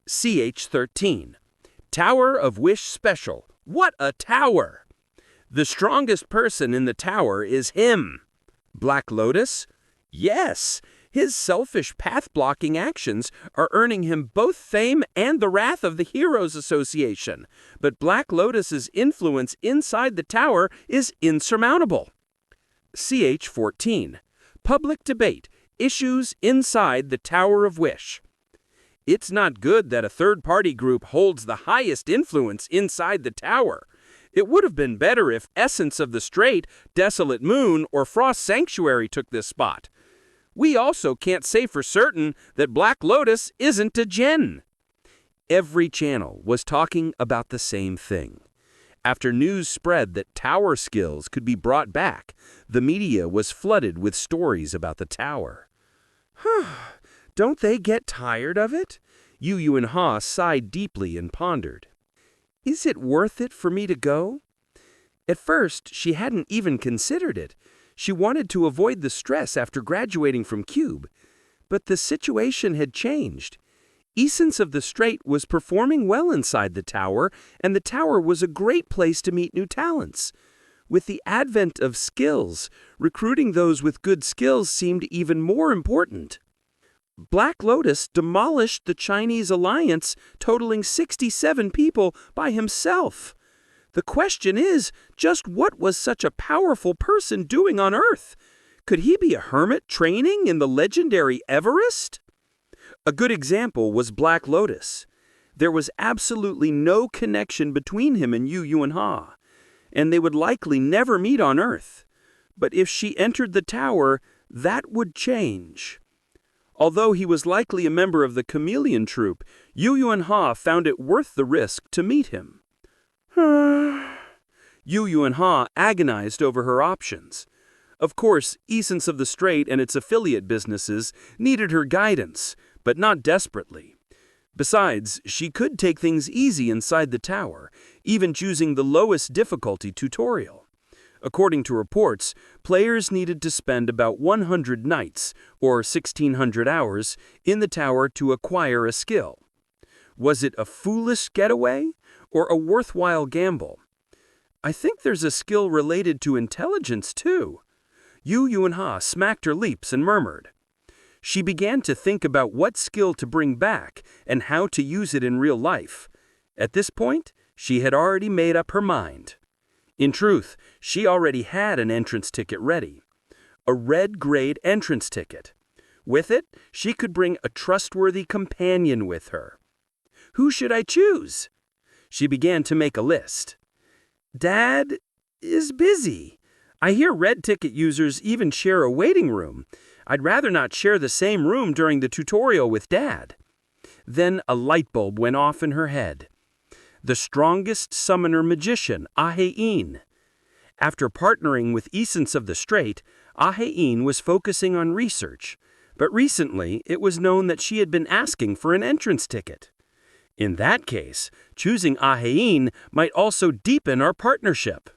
CH13, Tower of Wish Special. What a tower! The strongest person in the tower is him. Black Lotus? Yes, his selfish path-blocking actions are earning him both fame and the wrath of the Heroes Association, but Black Lotus's influence inside the tower is insurmountable. CH14, Public Debate, Issues Inside the Tower of Wish. It's not good that a third-party group holds the highest influence inside the tower. It would have been better if Essence of the Strait, Desolate Moon, or Frost Sanctuary took this spot. We also can't say for certain that Black Lotus isn't a Jin. Every channel was talking about the same thing. After news spread that tower skills could be brought back, the media was flooded with stories about the tower. Don't they get tired of it? Yu Yuan-ha sighed deeply and pondered. Is it worth it for me to go? At first, she hadn't even considered it. She wanted to avoid the stress after graduating from Cube. But the situation had changed. Essence of the Strait was performing well inside the tower, and the tower was a great place to meet new talents. With the advent of skills, recruiting those with good skills seemed even more important. Black Lotus demolished the Chinese alliance, totaling 67 people by himself. The question is, just what was such a powerful person doing on Earth? Could he be a hermit training in the legendary Everest? A good example was Black Lotus. There was absolutely no connection between him and Yu Yuanha, and they would likely never meet on Earth. But if she entered the tower, that would change. Although he was likely a member of the Chameleon Troupe, Yu Yuanha found it worth the risk to meet him. Yu Yuanha agonized over her options. Of course, Essence of the Strait and its affiliate businesses needed her guidance, but not desperately. Besides, she could take things easy inside the tower, even choosing the lowest difficulty tutorial. According to reports, players needed to spend about 100 nights, or 1,600 hours, in the tower to acquire a skill. Was it a foolish getaway, or a worthwhile gamble? I think there's a skill related to intelligence, too. Yu Yuanha smacked her lips and murmured. She began to think about what skill to bring back and how to use it in real life. At this point, she had already made up her mind. In truth, she already had an entrance ticket ready. A red grade entrance ticket. With it, she could bring a trustworthy companion with her. Who should I choose? She began to make a list. Dad is busy. I hear red ticket users even share a waiting room. I'd rather not share the same room during the tutorial with Dad. Then a light bulb went off in her head. The strongest summoner magician, Hajin. After partnering with Essence of the Strait, Hajin was focusing on research, but recently it was known that she had been asking for an entrance ticket. In that case, choosing Hajin might also deepen our partnership.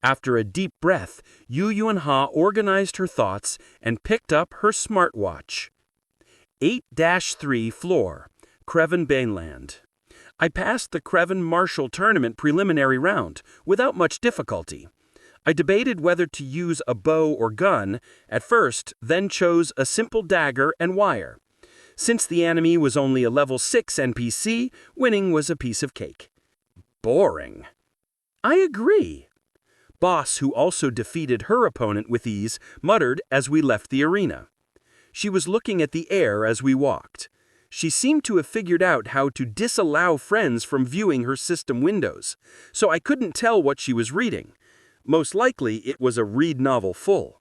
After a deep breath, Yu Yuanha organized her thoughts and picked up her smartwatch. 8-3 floor, Creven Baneland. I passed the Creven Martial Tournament preliminary round without much difficulty. I debated whether to use a bow or gun at first, then chose a simple dagger and wire. Since the enemy was only a level 6 NPC, winning was a piece of cake. Boring. I agree. Boss, who also defeated her opponent with ease, muttered as we left the arena. She was looking at the air as we walked. She seemed to have figured out how to disallow friends from viewing her system windows, so I couldn't tell what she was reading. Most likely, it was a read novel full.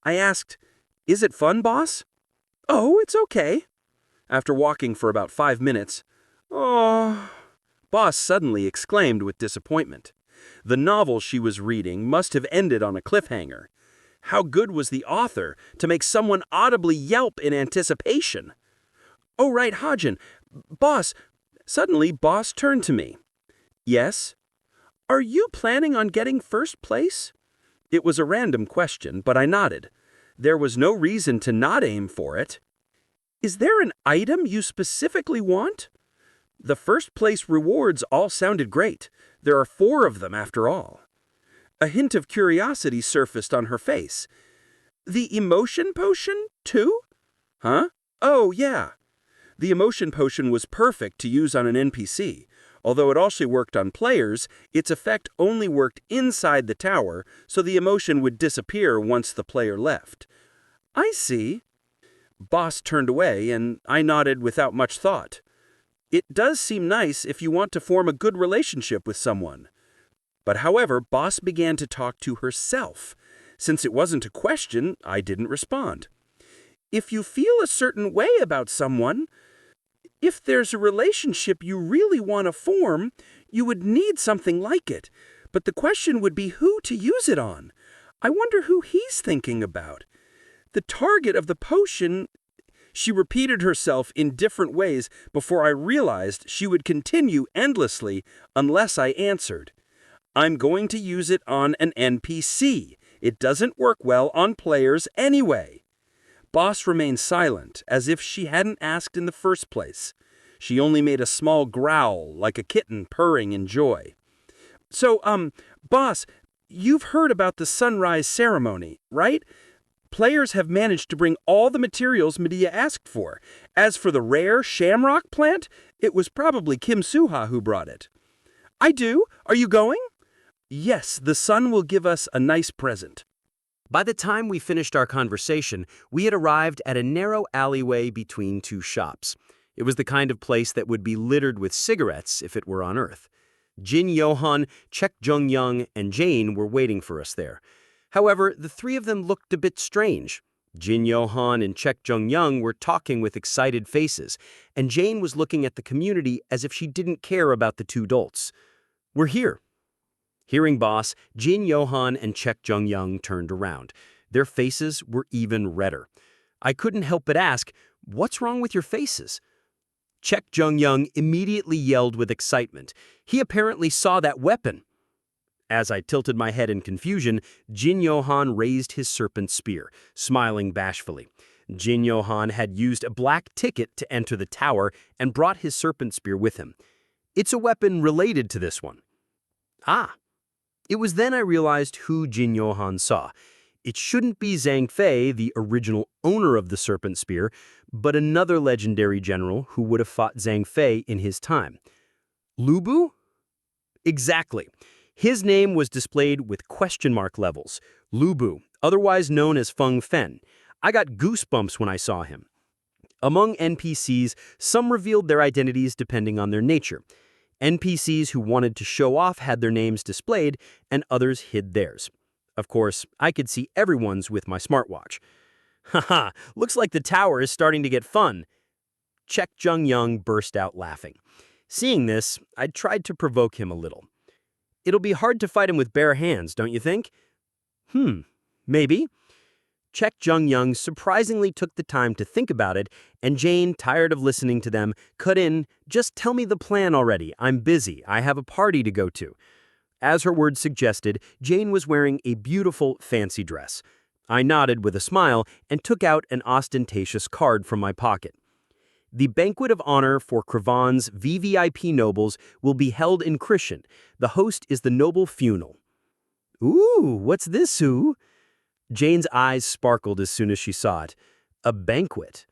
I asked, "Is it fun, boss?" "Oh, it's okay." After walking for about 5 minutes, "Oh," boss suddenly exclaimed with disappointment. The novel she was reading must have ended on a cliffhanger. How good was the author to make someone audibly yelp in anticipation? "Oh, right, Hajin. Boss." Suddenly, boss turned to me. "Yes?" "Are you planning on getting first place?" It was a random question, but I nodded. There was no reason to not aim for it. "Is there an item you specifically want?" The first place rewards all sounded great. There are 4 of them after all. A hint of curiosity surfaced on her face. "The emotion potion, too?" "Huh? Oh, yeah." The emotion potion was perfect to use on an NPC. Although it also worked on players, its effect only worked inside the tower, so the emotion would disappear once the player left. "I see." Boss turned away, and I nodded without much thought. It does seem nice if you want to form a good relationship with someone. But however, Boss began to talk to herself. Since it wasn't a question, I didn't respond. "If you feel a certain way about someone, if there's a relationship you really want to form, you would need something like it. But the question would be who to use it on. I wonder who he's thinking about. The target of the potion..." She repeated herself in different ways before I realized she would continue endlessly unless I answered. "I'm going to use it on an NPC. It doesn't work well on players anyway." Boss remained silent, as if she hadn't asked in the first place. She only made a small growl, like a kitten purring in joy. So, Boss, you've heard about the sunrise ceremony, right? Players have managed to bring all the materials Medea asked for. As for the rare shamrock plant, it was probably Kim Suha who brought it. I do. Are you going? Yes, the sun will give us a nice present. By the time we finished our conversation, we had arrived at a narrow alleyway between two shops. It was the kind of place that would be littered with cigarettes if it were on Earth. Jin Johan, Chek Jung-young, and Jane were waiting for us there. However, the three of them looked a bit strange. Jin Johan and Chek Jung-young were talking with excited faces, and Jane was looking at the community as if she didn't care about the two dolts. We're here. Hearing Boss, Jin Johan and Chek Jung-young turned around. Their faces were even redder. I couldn't help but ask, "What's wrong with your faces?" Chek Jung-young immediately yelled with excitement. He apparently saw that weapon. As I tilted my head in confusion, Jin Johan raised his serpent spear, smiling bashfully. Jin Johan had used a black ticket to enter the tower and brought his serpent spear with him. It's a weapon related to this one. Ah. It was then I realized who Jin Johan saw. It shouldn't be Zhang Fei, the original owner of the serpent spear, but another legendary general who would have fought Zhang Fei in his time. Lu Bu? Exactly. His name was displayed with question mark levels. Lu Bu, otherwise known as Feng Fen. I got goosebumps when I saw him. Among NPCs, some revealed their identities depending on their nature. NPCs who wanted to show off had their names displayed, and others hid theirs. Of course, I could see everyone's with my smartwatch. Haha, looks like the tower is starting to get fun. Chek Jung-young burst out laughing. Seeing this, I tried to provoke him a little. It'll be hard to fight him with bare hands, don't you think? Maybe. Chek Jung-young surprisingly took the time to think about it, and Jane, tired of listening to them, cut in, "Just tell me the plan already. I'm busy. I have a party to go to." As her words suggested, Jane was wearing a beautiful, fancy dress. I nodded with a smile and took out an ostentatious card from my pocket. The banquet of honor for Kravan's VVIP nobles will be held in Krishan. The host is the noble Funal. Ooh, what's this, Ooh? Jane's eyes sparkled as soon as she saw it. A banquet.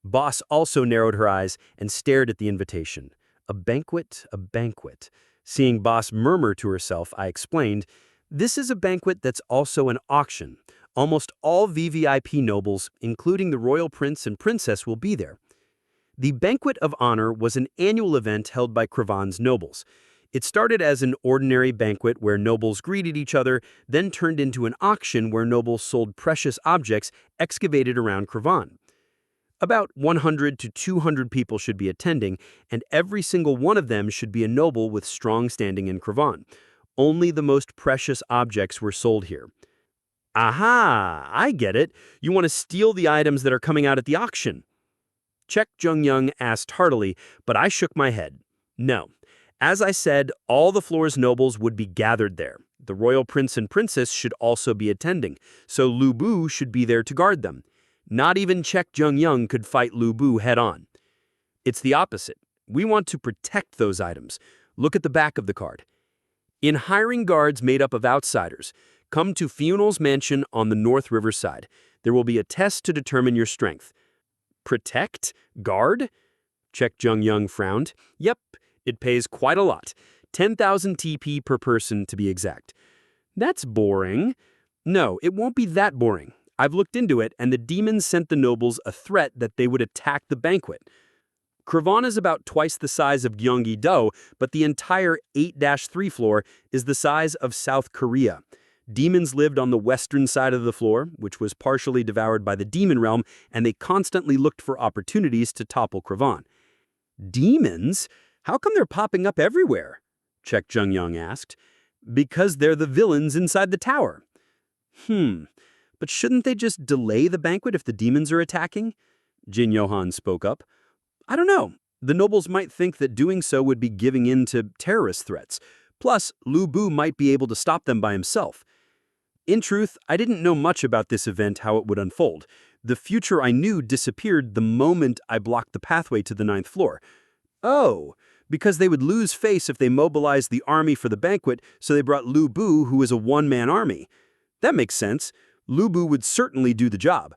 Boss also narrowed her eyes and stared at the invitation. A banquet, a banquet. Seeing Boss murmur to herself, I explained, "This is a banquet that's also an auction. Almost all VVIP nobles, including the royal prince and princess, will be there." The Banquet of Honor was an annual event held by Kravan's nobles. It started as an ordinary banquet where nobles greeted each other, then turned into an auction where nobles sold precious objects excavated around Kravan. About 100 to 200 people should be attending, and every single one of them should be a noble with strong standing in Kravan. Only the most precious objects were sold here. Aha! I get it. You want to steal the items that are coming out at the auction. Chek Jung-young asked heartily, but I shook my head. No. As I said, all the floor's nobles would be gathered there. The royal prince and princess should also be attending, so Lu Bu should be there to guard them. Not even Chek Jung-young could fight Lu Bu head-on. It's the opposite. We want to protect those items. Look at the back of the card. In hiring guards made up of outsiders, come to Funal's mansion on the North River side. There will be a test to determine your strength. Protect? Guard? Chek Jung-young frowned. Yep, it pays quite a lot. 10,000 TP per person to be exact. That's boring. No, it won't be that boring. I've looked into it, and the demons sent the nobles a threat that they would attack the banquet. Kravan is about twice the size of Gyeonggi-do, but the entire 8-3 floor is the size of South Korea. Demons lived on the western side of the floor, which was partially devoured by the demon realm, and they constantly looked for opportunities to topple Kravan. Demons? How come they're popping up everywhere? Chek Jung-young asked. Because they're the villains inside the tower. But shouldn't they just delay the banquet if the demons are attacking? Jin Johan spoke up. I don't know. The nobles might think that doing so would be giving in to terrorist threats. Plus, Lu Bu might be able to stop them by himself. In truth, I didn't know much about this event, how it would unfold. The future I knew disappeared the moment I blocked the pathway to the 9th floor. Oh, because they would lose face if they mobilized the army for the banquet, so they brought Lu Bu, who is a one-man army. That makes sense. Lu Bu would certainly do the job.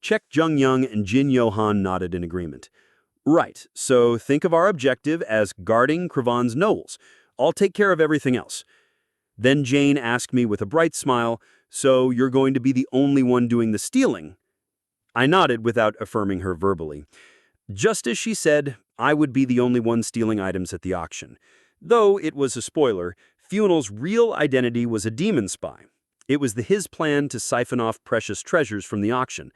Chek Jung Young and Jin Yohan nodded in agreement. Right, so think of our objective as guarding Kravan's nobles. I'll take care of everything else. Then Jane asked me with a bright smile, so you're going to be the only one doing the stealing? I nodded without affirming her verbally. Just as she said, I would be the only one stealing items at the auction. Though it was a spoiler, Fuenel's real identity was a demon spy. It was his plan to siphon off precious treasures from the auction.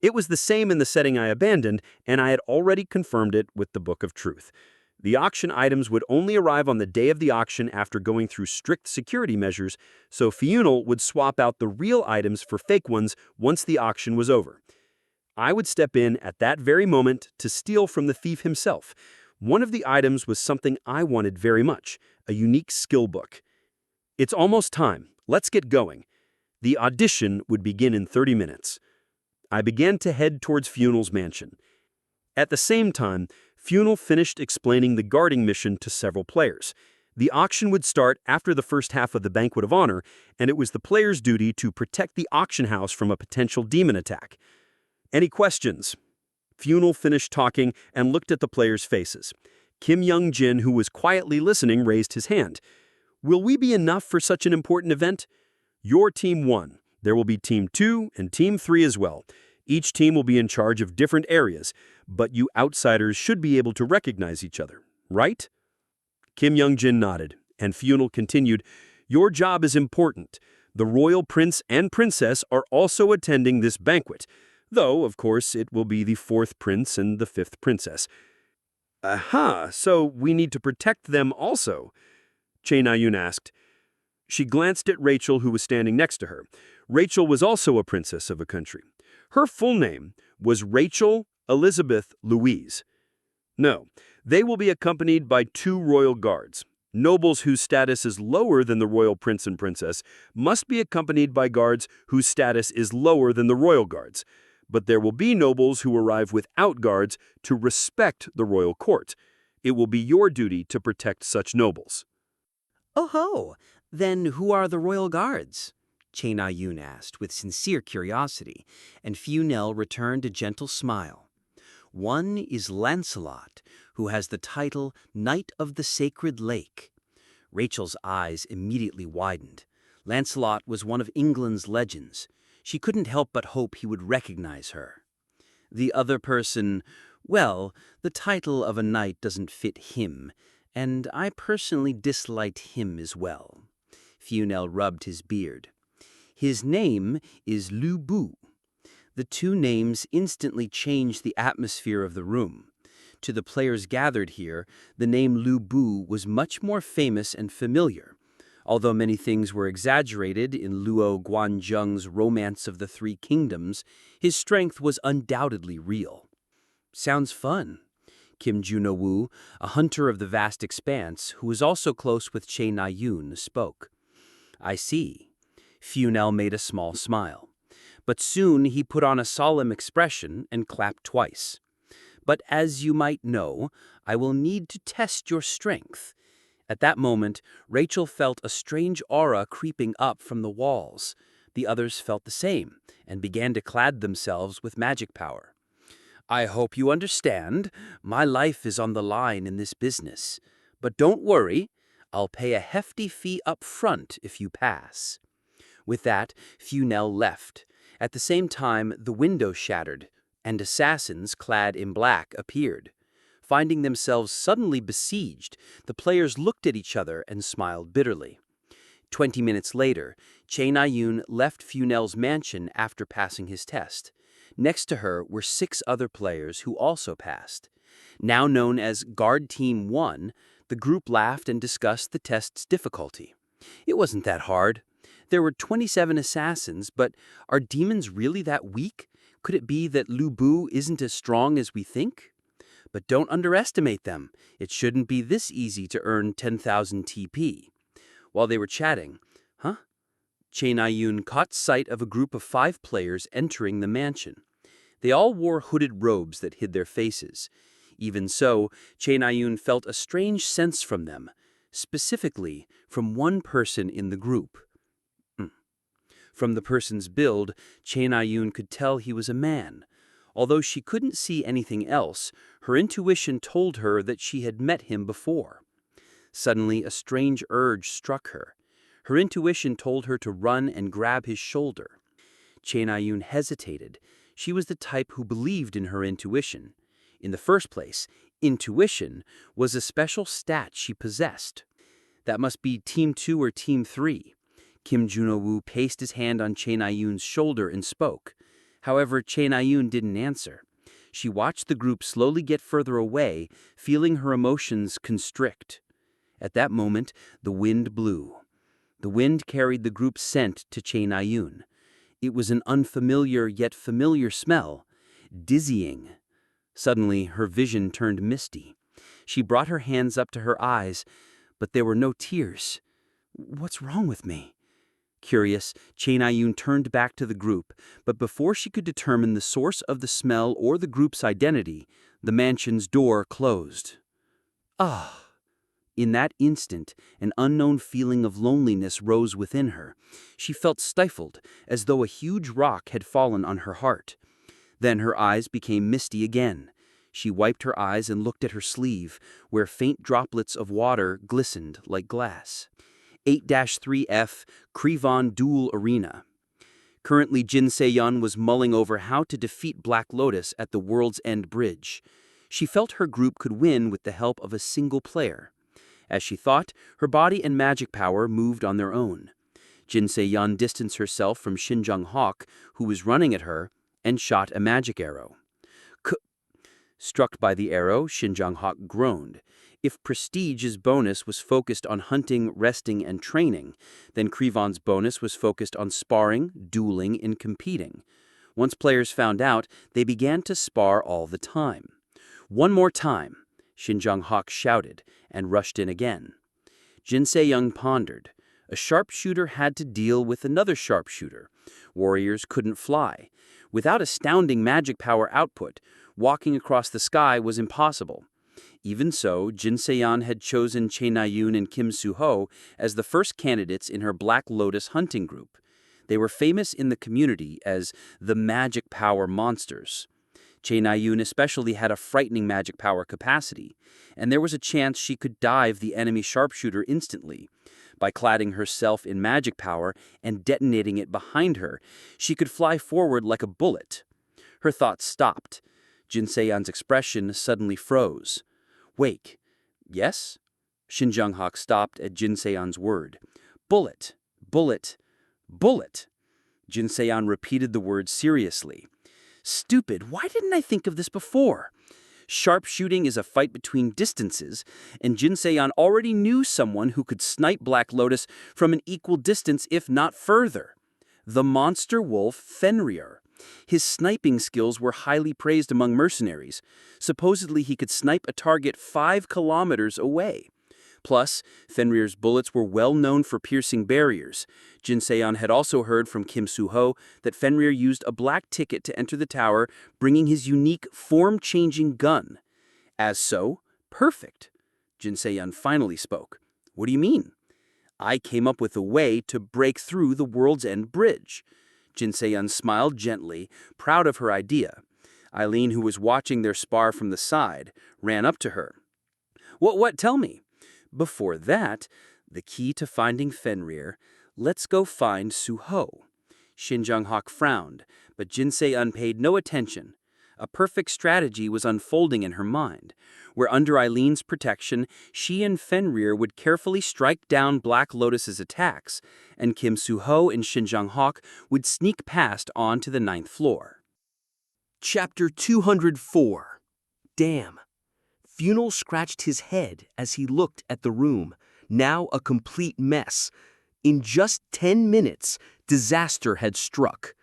It was the same in the setting I abandoned, and I had already confirmed it with the Book of Truth. The auction items would only arrive on the day of the auction after going through strict security measures, so Fuenel would swap out the real items for fake ones once the auction was over. I would step in at that very moment to steal from the thief himself. One of the items was something I wanted very much, a unique skill book. It's almost time. Let's get going. The audition would begin in 30 minutes. I began to head towards Fuenel's mansion. At the same time, Fuenel finished explaining the guarding mission to several players. The auction would start after the first half of the Banquet of Honor, and it was the player's duty to protect the auction house from a potential demon attack. Any questions? Fuenel finished talking and looked at the players' faces. Kim Young-jin, who was quietly listening, raised his hand. Will we be enough for such an important event? Your team won. There will be Team 2 and Team 3 as well. Each team will be in charge of different areas, but you outsiders should be able to recognize each other, right? Kim Young-jin nodded, and Fuenel continued, Your job is important. The royal prince and princess are also attending this banquet, though, of course, it will be the 4th prince and the 5th princess. Aha, so we need to protect them also, Chae Na-yoon asked. She glanced at Rachel, who was standing next to her. Rachel was also a princess of a country. Her full name was Rachel Elizabeth Louise. No, they will be accompanied by 2 royal guards. Nobles whose status is lower than the royal prince and princess must be accompanied by guards whose status is lower than the royal guards. But there will be nobles who arrive without guards to respect the royal court. It will be your duty to protect such nobles. Oh ho! Then who are the royal guards? Chae Na-yoon asked with sincere curiosity, and Fuenel returned a gentle smile. One is Lancelot, who has the title Knight of the Sacred Lake. Rachel's eyes immediately widened. Lancelot was one of England's legends. She couldn't help but hope he would recognize her. The other person, well, the title of a knight doesn't fit him, and I personally disliked him as well. Fuenel rubbed his beard. His name is Lu Bu. The 2 names instantly changed the atmosphere of the room. To the players gathered here, the name Lu Bu was much more famous and familiar. Although many things were exaggerated in Luo Guanzheng's Romance of the 3 Kingdoms, his strength was undoubtedly real. Sounds fun. Kim Juno-woo, a hunter of the vast expanse, who was also close with Chae Na-yoon, spoke. I see. Fuenel made a small smile. But soon he put on a solemn expression and clapped twice. But as you might know, I will need to test your strength. At that moment, Rachel felt a strange aura creeping up from the walls. The others felt the same, and began to clad themselves with magic power. I hope you understand. My life is on the line in this business. But don't worry, I'll pay a hefty fee up front if you pass. With that, Fuenel left. At the same time, the window shattered, and assassins clad in black appeared. Finding themselves suddenly besieged, the players looked at each other and smiled bitterly. 20 minutes later, Chae Na-yoon left Fuenel's mansion after passing his test. Next to her were 6 other players who also passed. Now known as Guard Team 1, the group laughed and discussed the test's difficulty. It wasn't that hard. There were 27 assassins, but are demons really that weak? Could it be that Lu Bu isn't as strong as we think? But don't underestimate them. It shouldn't be this easy to earn 10,000 TP. While they were chatting, Chae Na-yoon caught sight of a group of 5 players entering the mansion. They all wore hooded robes that hid their faces. Even so, Che Na-yun felt a strange sense from them, specifically from one person in the group. From the person's build, Che Na-yun could tell he was a man. Although she couldn't see anything else, her intuition told her that she had met him before. Suddenly, a strange urge struck her. Her intuition told her to run and grab his shoulder. Che Na-yun hesitated. She was the type who believed in her intuition. In the first place, intuition was a special stat she possessed. That must be Team 2 or Team 3. Kim Juno-woo placed his hand on Che Na-yun's shoulder and spoke. However, Che Na-yun didn't answer. She watched the group slowly get further away, feeling her emotions constrict. At that moment, the wind blew. The wind carried the group's scent to Che Na-yun. It was an unfamiliar yet familiar smell, dizzying. Suddenly, her vision turned misty. She brought her hands up to her eyes, but there were no tears. "What's wrong with me?" Curious, Che Na-yun turned back to the group, but before she could determine the source of the smell or the group's identity, the mansion's door closed. Ah! In that instant, an unknown feeling of loneliness rose within her. She felt stifled, as though a huge rock had fallen on her heart. Then her eyes became misty again. She wiped her eyes and looked at her sleeve, where faint droplets of water glistened like glass. 8-3F Krivon Duel Arena. Currently, Jin Se-yeon was mulling over how to defeat Black Lotus at the World's End Bridge. She felt her group could win with the help of a single player. As she thought, her body and magic power moved on their own. Jin Se-yeon distanced herself from Shin Jung-hak, who was running at her, and shot a magic arrow. Struck by the arrow, Shin Jung-hak groaned. If Prestige's bonus was focused on hunting, resting, and training, then Krivon's bonus was focused on sparring, dueling, and competing. Once players found out, they began to spar all the time. "One more time," Shin Jung-hak shouted, and rushed in again. Jin Se-yeon pondered. A sharpshooter had to deal with another sharpshooter. Warriors couldn't fly. Without astounding magic power output, walking across the sky was impossible. Even so, Jin Se-yeon had chosen Che Na-yun and Kim Soo-ho as the first candidates in her Black Lotus hunting group. They were famous in the community as the magic power monsters. Che Na-yun especially had a frightening magic power capacity, and there was a chance she could dive the enemy sharpshooter instantly. By cladding herself in magic power and detonating it behind her, she could fly forward like a bullet. Her thoughts stopped. Jin Se-yeon's expression suddenly froze. "Wait. Yes?" Shin Jung-hak stopped at Jin Se-yeon's word. "Bullet. Bullet. Bullet." Jin Se-yeon repeated the word seriously. "Stupid, why didn't I think of this before?" Sharpshooting is a fight between distances, and Jin Se-yeon already knew someone who could snipe Black Lotus from an equal distance, if not further. The monster wolf Fenrir. His sniping skills were highly praised among mercenaries. Supposedly he could snipe a target 5 kilometers away. Plus, Fenrir's bullets were well known for piercing barriers. Jin Se-yeon had also heard from Kim Soo-ho that Fenrir used a black ticket to enter the tower, bringing his unique form-changing gun. As so, perfect. Jin Se-yeon finally spoke. "What do you mean?" "I came up with a way to break through the World's End Bridge." Jin Se-yeon smiled gently, proud of her idea. Eileen, who was watching their spar from the side, ran up to her. What? Tell me." "Before that, the key to finding Fenrir, let's go find Soo-ho." Shin Jung-hak frowned, but Jin Se-yeon paid no attention. A perfect strategy was unfolding in her mind, where under Eileen's protection, she and Fenrir would carefully strike down Black Lotus's attacks, and Kim Soo-ho and Shin Jung-hak would sneak past on to the 9th floor. Chapter 204. Damn. Funel scratched his head as he looked at the room, now a complete mess. In just 10 minutes, disaster had struck.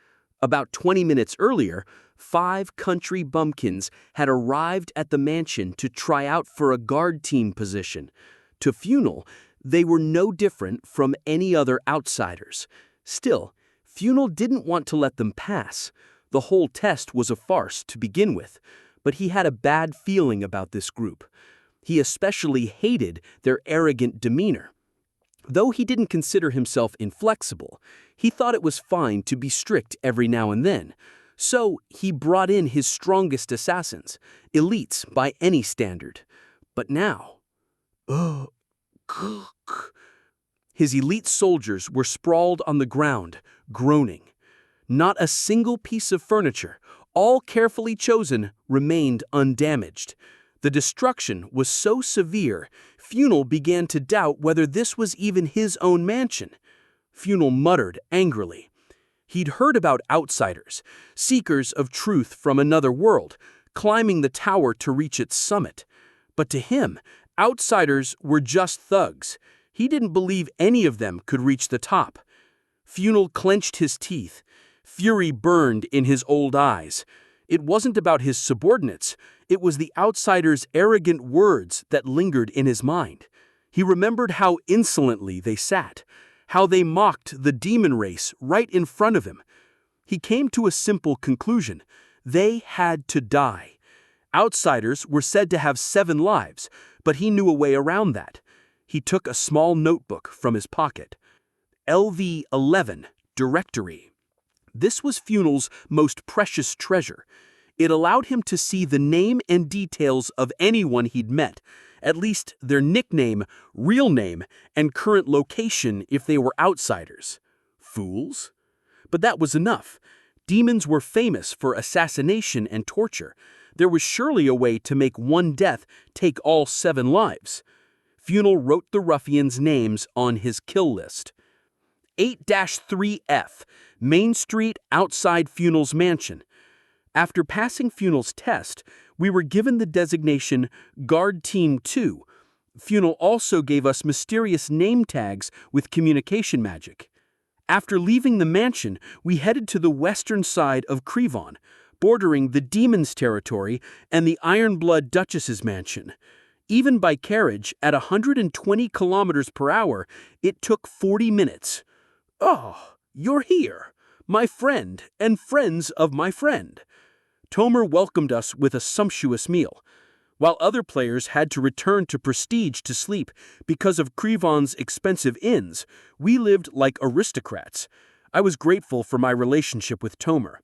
About 20 minutes earlier, 5 country bumpkins had arrived at the mansion to try out for a guard team position. To Funel, they were no different from any other outsiders. Still, Funel didn't want to let them pass. The whole test was a farce to begin with, but he had a bad feeling about this group. He especially hated their arrogant demeanor. Though he didn't consider himself inflexible, he thought it was fine to be strict every now and then. So he brought in his strongest assassins, elites by any standard. But now... His elite soldiers were sprawled on the ground, groaning. Not a single piece of furniture, all carefully chosen, remained undamaged. The destruction was so severe, Funel began to doubt whether this was even his own mansion. Funel muttered angrily. He'd heard about outsiders, seekers of truth from another world, climbing the tower to reach its summit. But to him, outsiders were just thugs. He didn't believe any of them could reach the top. Funel clenched his teeth. Fury burned in his old eyes. It wasn't about his subordinates. It was the outsiders' arrogant words that lingered in his mind. He remembered how insolently they sat, how they mocked the demon race right in front of him. He came to a simple conclusion. They had to die. Outsiders were said to have 7 lives, but he knew a way around that. He took a small notebook from his pocket. LV-11, Directory. This was Funel's most precious treasure. It allowed him to see the name and details of anyone he'd met, at least their nickname, real name, and current location if they were outsiders. Fools? But that was enough. Demons were famous for assassination and torture. There was surely a way to make one death take all 7 lives. Funel wrote the ruffians' names on his kill list. 8-3F, Main Street outside Funel's mansion. After passing Funel's test, we were given the designation Guard Team 2. Funel also gave us mysterious name tags with communication magic. After leaving the mansion, we headed to the western side of Krivon, bordering the Demon's territory and the Ironblood Duchess's mansion. Even by carriage, at 120 kilometers per hour, it took 40 minutes. "Oh, you're here, my friend and friends of my friend." Tomer welcomed us with a sumptuous meal. While other players had to return to Prestige to sleep because of Krivon's expensive inns, we lived like aristocrats. I was grateful for my relationship with Tomer.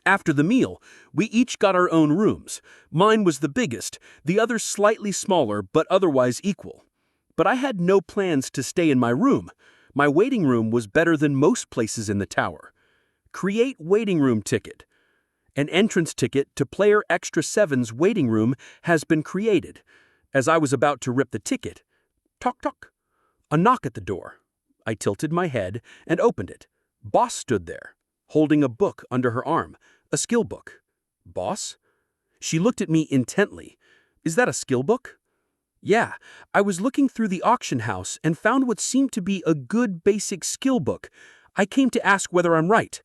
After the meal, we each got our own rooms. Mine was the biggest, the others slightly smaller but otherwise equal. But I had no plans to stay in my room. My waiting room was better than most places in the tower. Create waiting room ticket. An entrance ticket to Player Extra 7's waiting room has been created. As I was about to rip the ticket, tock tock, a knock at the door. I tilted my head and opened it. Boss stood there, holding a book under her arm, a skill book. "Boss?" She looked at me intently. "Is that a skill book?" "Yeah, I was looking through the auction house and found what seemed to be a good basic skill book. I came to ask whether I'm right."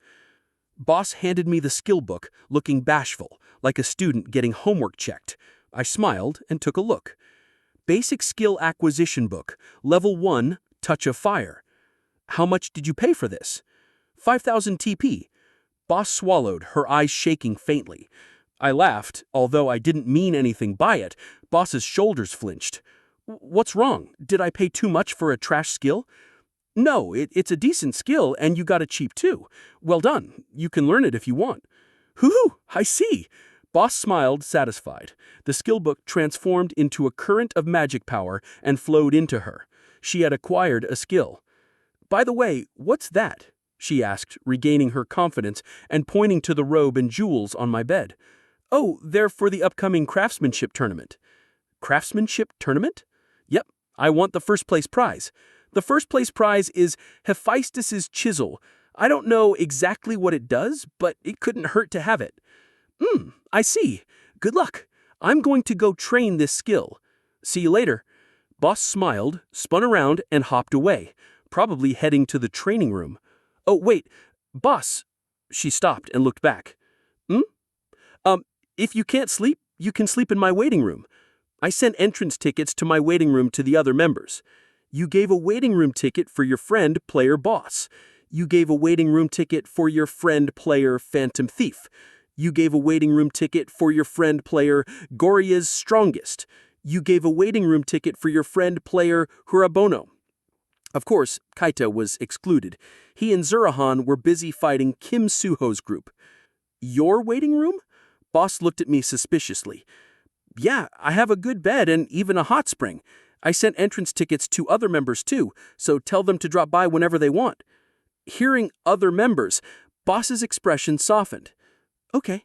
Boss handed me the skill book, looking bashful, like a student getting homework checked. I smiled and took a look. Basic Skill Acquisition Book, Level 1, Touch of Fire. "How much did you pay for this?" 5,000 TP. Boss swallowed, her eyes shaking faintly. I laughed, although I didn't mean anything by it. Boss's shoulders flinched. "What's wrong? Did I pay too much for a trash skill?" "No, it's a decent skill, and you got it cheap too. Well done. You can learn it if you want." "Hoo-hoo, I see." Boss smiled, satisfied. The skill book transformed into a current of magic power and flowed into her. She had acquired a skill. "By the way, what's that?" she asked, regaining her confidence and pointing to the robe and jewels on my bed. "Oh, they're for the upcoming craftsmanship tournament." "Craftsmanship tournament?" "Yep, I want the first place prize. The first place prize is Hephaestus's chisel. I don't know exactly what it does, but it couldn't hurt to have it." I see. Good luck. I'm going to go train this skill. See you later." Boss smiled, spun around, and hopped away, probably heading to the training room. "Oh, wait, boss." She stopped and looked back. If you can't sleep, you can sleep in my waiting room. I sent entrance tickets to my waiting room to the other members. You gave a waiting room ticket for your friend, Player Boss. You gave a waiting room ticket for your friend player Phantom Thief. You gave a waiting room ticket for your friend player Goria's Strongest. You gave a waiting room ticket for your friend player Hurabono. Of course, Kaito was excluded. He and Zurahan were busy fighting Kim Suho's group. Your waiting room? Boss looked at me suspiciously. Yeah, I have a good bed and even a hot spring. I sent entrance tickets to other members too, so tell them to drop by whenever they want. Hearing other members, Boss's expression softened. Okay.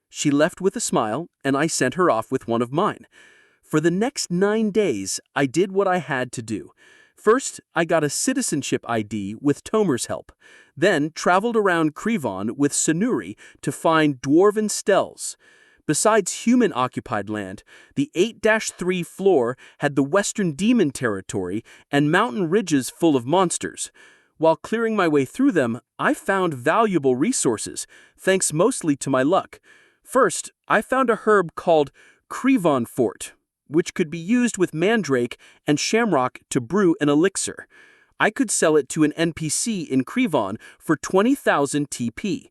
She left with a smile, and I sent her off with one of mine. For the next 9 days, I did what I had to do. First, I got a citizenship ID with Tomer's help, then traveled around Krivon with Sanuri to find dwarven stells. Besides human-occupied land, the 8-3 floor had the Western Demon territory and mountain ridges full of monsters. While clearing my way through them, I found valuable resources, thanks mostly to my luck. First, I found a herb called Krivon Fort, which could be used with mandrake and shamrock to brew an elixir. I could sell it to an NPC in Krivon for 20,000 TP.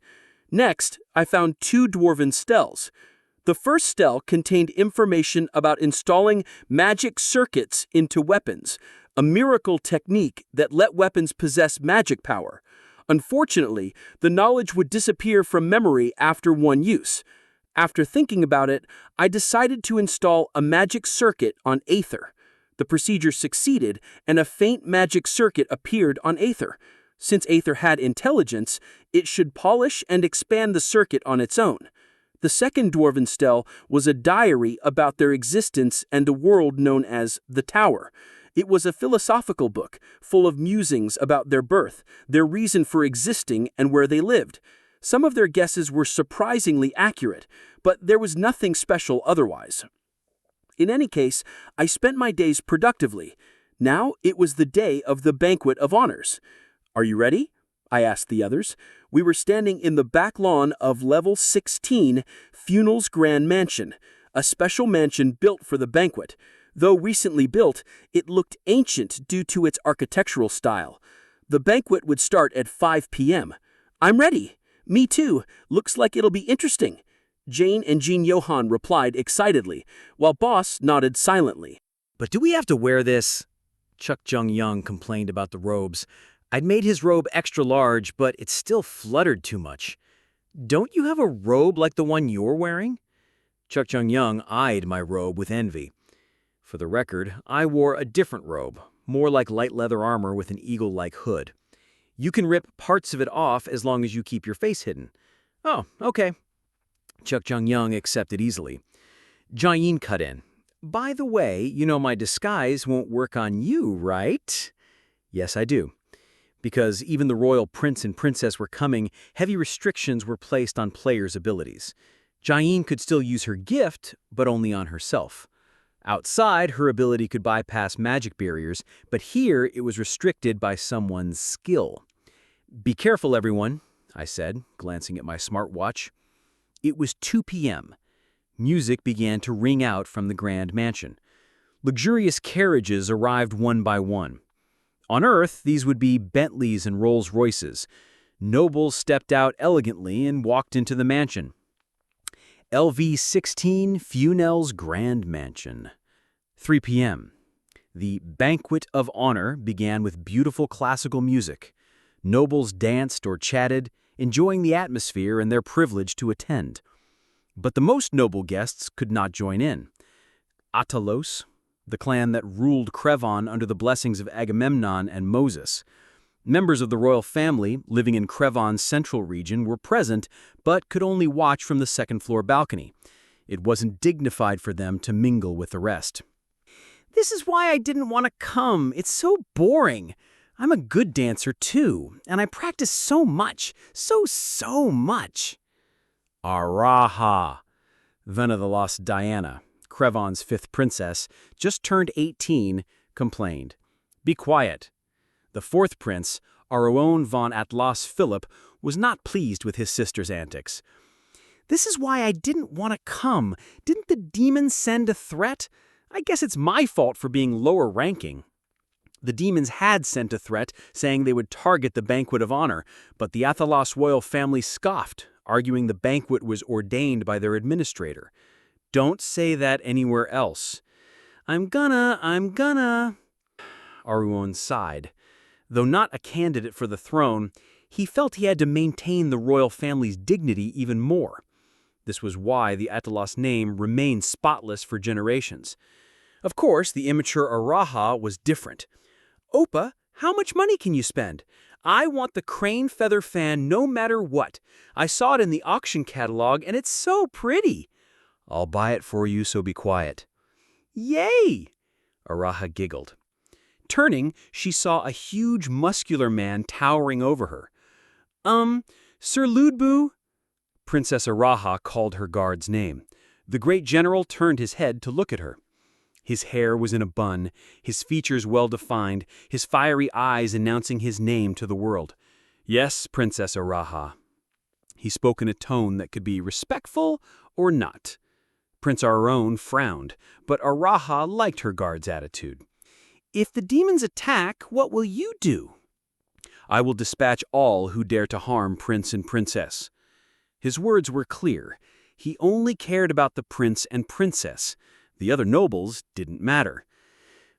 Next, I found 2 dwarven stells. The first stell contained information about installing magic circuits into weapons, a miracle technique that let weapons possess magic power. Unfortunately, the knowledge would disappear from memory after one use. After thinking about it, I decided to install a magic circuit on Aether. The procedure succeeded, and a faint magic circuit appeared on Aether. Since Aether had intelligence, it should polish and expand the circuit on its own. The second dwarven stell was a diary about their existence and a world known as the Tower. It was a philosophical book, full of musings about their birth, their reason for existing, and where they lived. Some of their guesses were surprisingly accurate, but there was nothing special otherwise. In any case, I spent my days productively. Now it was the day of the Banquet of Honors. Are you ready? I asked the others. We were standing in the back lawn of Level 16, Funel's Grand Mansion, a special mansion built for the banquet. Though recently built, it looked ancient due to its architectural style. The banquet would start at 5 p.m. I'm ready. Me too. Looks like it'll be interesting. Jane and Jean Johan replied excitedly, while Boss nodded silently. But do we have to wear this? Chuck Jung Young complained about the robes. I'd made his robe extra large, but it still fluttered too much. Don't you have a robe like the one you're wearing? Chuck Jung Young eyed my robe with envy. For the record, I wore a different robe, more like light leather armor with an eagle-like hood. You can rip parts of it off as long as you keep your face hidden. Oh, okay. Chuck Jung Young accepted easily. Jain cut in. By the way, you know my disguise won't work on you, right? Yes, I do. Because even the royal prince and princess were coming, heavy restrictions were placed on players' abilities. Jain could still use her gift, but only on herself. Outside, her ability could bypass magic barriers, but here it was restricted by someone's skill. Be careful, everyone, I said, glancing at my smartwatch. It was 2 p.m. Music began to ring out from the grand mansion. Luxurious carriages arrived one by one. On Earth, these would be Bentleys and Rolls-Royces. Nobles stepped out elegantly and walked into the mansion. LV-16 Funel's Grand Mansion. 3 p.m. The Banquet of Honor began with beautiful classical music. Nobles danced or chatted, enjoying the atmosphere and their privilege to attend. But the most noble guests could not join in. Atalos, the clan that ruled Krevon under the blessings of Agamemnon and Moses. Members of the royal family living in Krevon's central region were present, but could only watch from the second-floor balcony. It wasn't dignified for them to mingle with the rest. This is why I didn't want to come. It's so boring. I'm a good dancer, too, and I practice so much. So much. Araha, Vena the Lost Diana, Krevon's 5th princess, just turned 18, complained. Be quiet. The 4th prince, our own von Atlas Philip, was not pleased with his sister's antics. This is why I didn't want to come. Didn't the demon send a threat? I guess it's my fault for being lower ranking. The demons had sent a threat saying they would target the banquet of honor, but the Athalos royal family scoffed, arguing the banquet was ordained by their administrator. Don't say that anywhere else. I'm gonna. Aruon sighed. Though not a candidate for the throne, he felt he had to maintain the royal family's dignity even more. This was why the Atalos name remained spotless for generations. Of course, the immature Araha was different. Opa, how much money can you spend? I want the crane feather fan no matter what. I saw it in the auction catalog and it's so pretty. I'll buy it for you, so be quiet. Yay! Araha giggled. Turning, she saw a huge muscular man towering over her. Sir Ludbu? Princess Araha called her guard's name. The great general turned his head to look at her. His hair was in a bun, his features well-defined, his fiery eyes announcing his name to the world. Yes, Princess Araha. He spoke in a tone that could be respectful or not. Prince Aron frowned, but Araha liked her guard's attitude. If the demons attack, what will you do? I will dispatch all who dare to harm Prince and Princess. His words were clear. He only cared about the prince and princess. The other nobles didn't matter.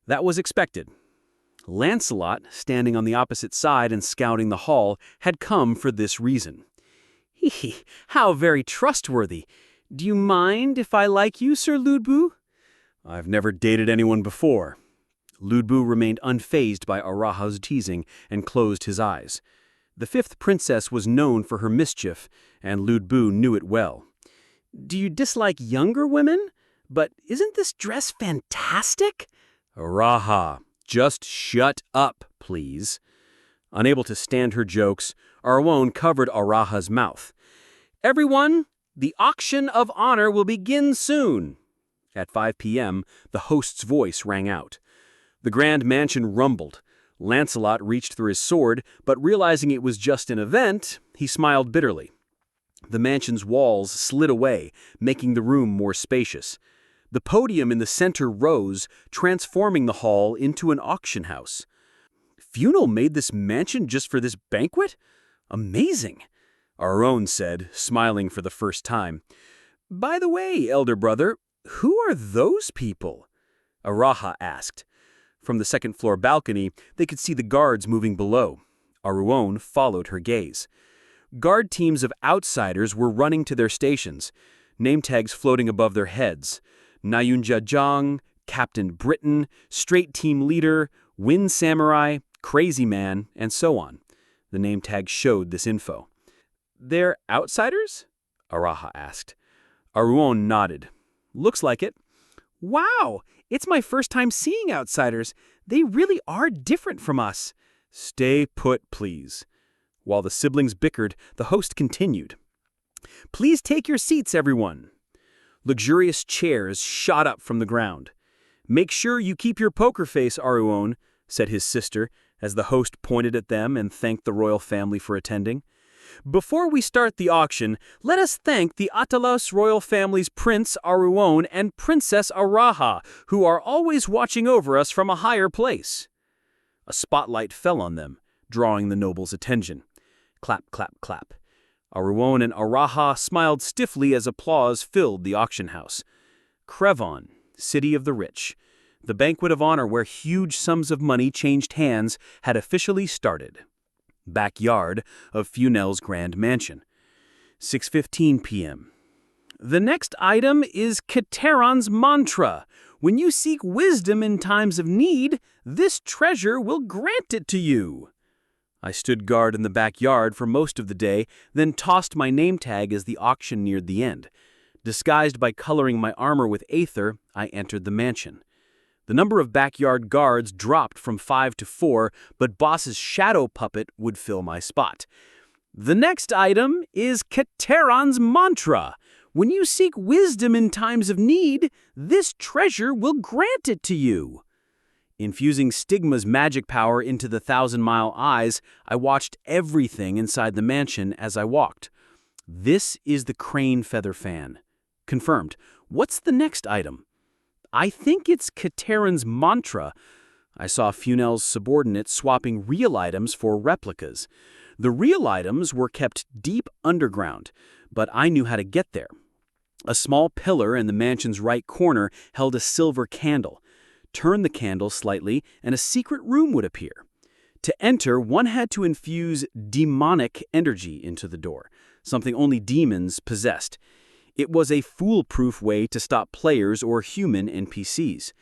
That was expected. Lancelot, standing on the opposite side and scouting the hall, had come for this reason. How very trustworthy. Do you mind if I like you, Sir Ludbu? I've never dated anyone before. Ludbu remained unfazed by Araha's teasing and closed his eyes. The fifth princess was known for her mischief, and Ludbu knew it well. Do you dislike younger women? But isn't this dress fantastic? Araha, just shut up, please. Unable to stand her jokes, Arwon covered Araha's mouth. Everyone, the auction of honor will begin soon. At 5 p.m., the host's voice rang out. The grand mansion rumbled. Lancelot reached for his sword, but realizing it was just an event, he smiled bitterly. The mansion's walls slid away, making the room more spacious. The podium in the center rose, transforming the hall into an auction house. Funel made this mansion just for this banquet? Amazing, Aron said, smiling for the first time. By the way, elder brother, who are those people? Araha asked. From the second-floor balcony, they could see the guards moving below. Aruon followed her gaze. Guard teams of outsiders were running to their stations, name tags floating above their heads. Nayunja Jang, Captain Britain, Straight Team Leader, Wind Samurai, Crazy Man, and so on. The name tag showed this info. They're outsiders? Araha asked. Aruon nodded. Looks like it. Wow, it's my first time seeing outsiders. They really are different from us. Stay put, please. While the siblings bickered, the host continued. Please take your seats, everyone. Luxurious chairs shot up from the ground. Make sure you keep your poker face, Aruon, said his sister, as the host pointed at them and thanked the royal family for attending. Before we start the auction, let us thank the Atalos royal family's Prince Aruon and Princess Araha, who are always watching over us from a higher place. A spotlight fell on them, drawing the noble's attention. Clap, clap, clap. Aruon and Araha smiled stiffly as applause filled the auction house. Crevon, city of the rich. The banquet of honor where huge sums of money changed hands had officially started. Backyard of Funel's grand mansion. 6:15 p.m. The next item is Kateron's mantra. When you seek wisdom in times of need, this treasure will grant it to you. I stood guard in the backyard for most of the day, then tossed my name tag as the auction neared the end. Disguised by coloring my armor with aether, I entered the mansion. The number of backyard guards dropped from 5 to 4, but Boss's shadow puppet would fill my spot. The next item is Kateron's mantra. When you seek wisdom in times of need, this treasure will grant it to you. Infusing Stigma's magic power into the 1,000-mile eyes, I watched everything inside the mansion as I walked. This is the crane feather fan. Confirmed. What's the next item? I think it's Kateron's mantra. I saw Funel's subordinates swapping real items for replicas. The real items were kept deep underground, but I knew how to get there. A small pillar in the mansion's right corner held a silver candle. Turn the candle slightly, and a secret room would appear. To enter, one had to infuse demonic energy into the door, something only demons possessed. It was a foolproof way to stop players or human NPCs.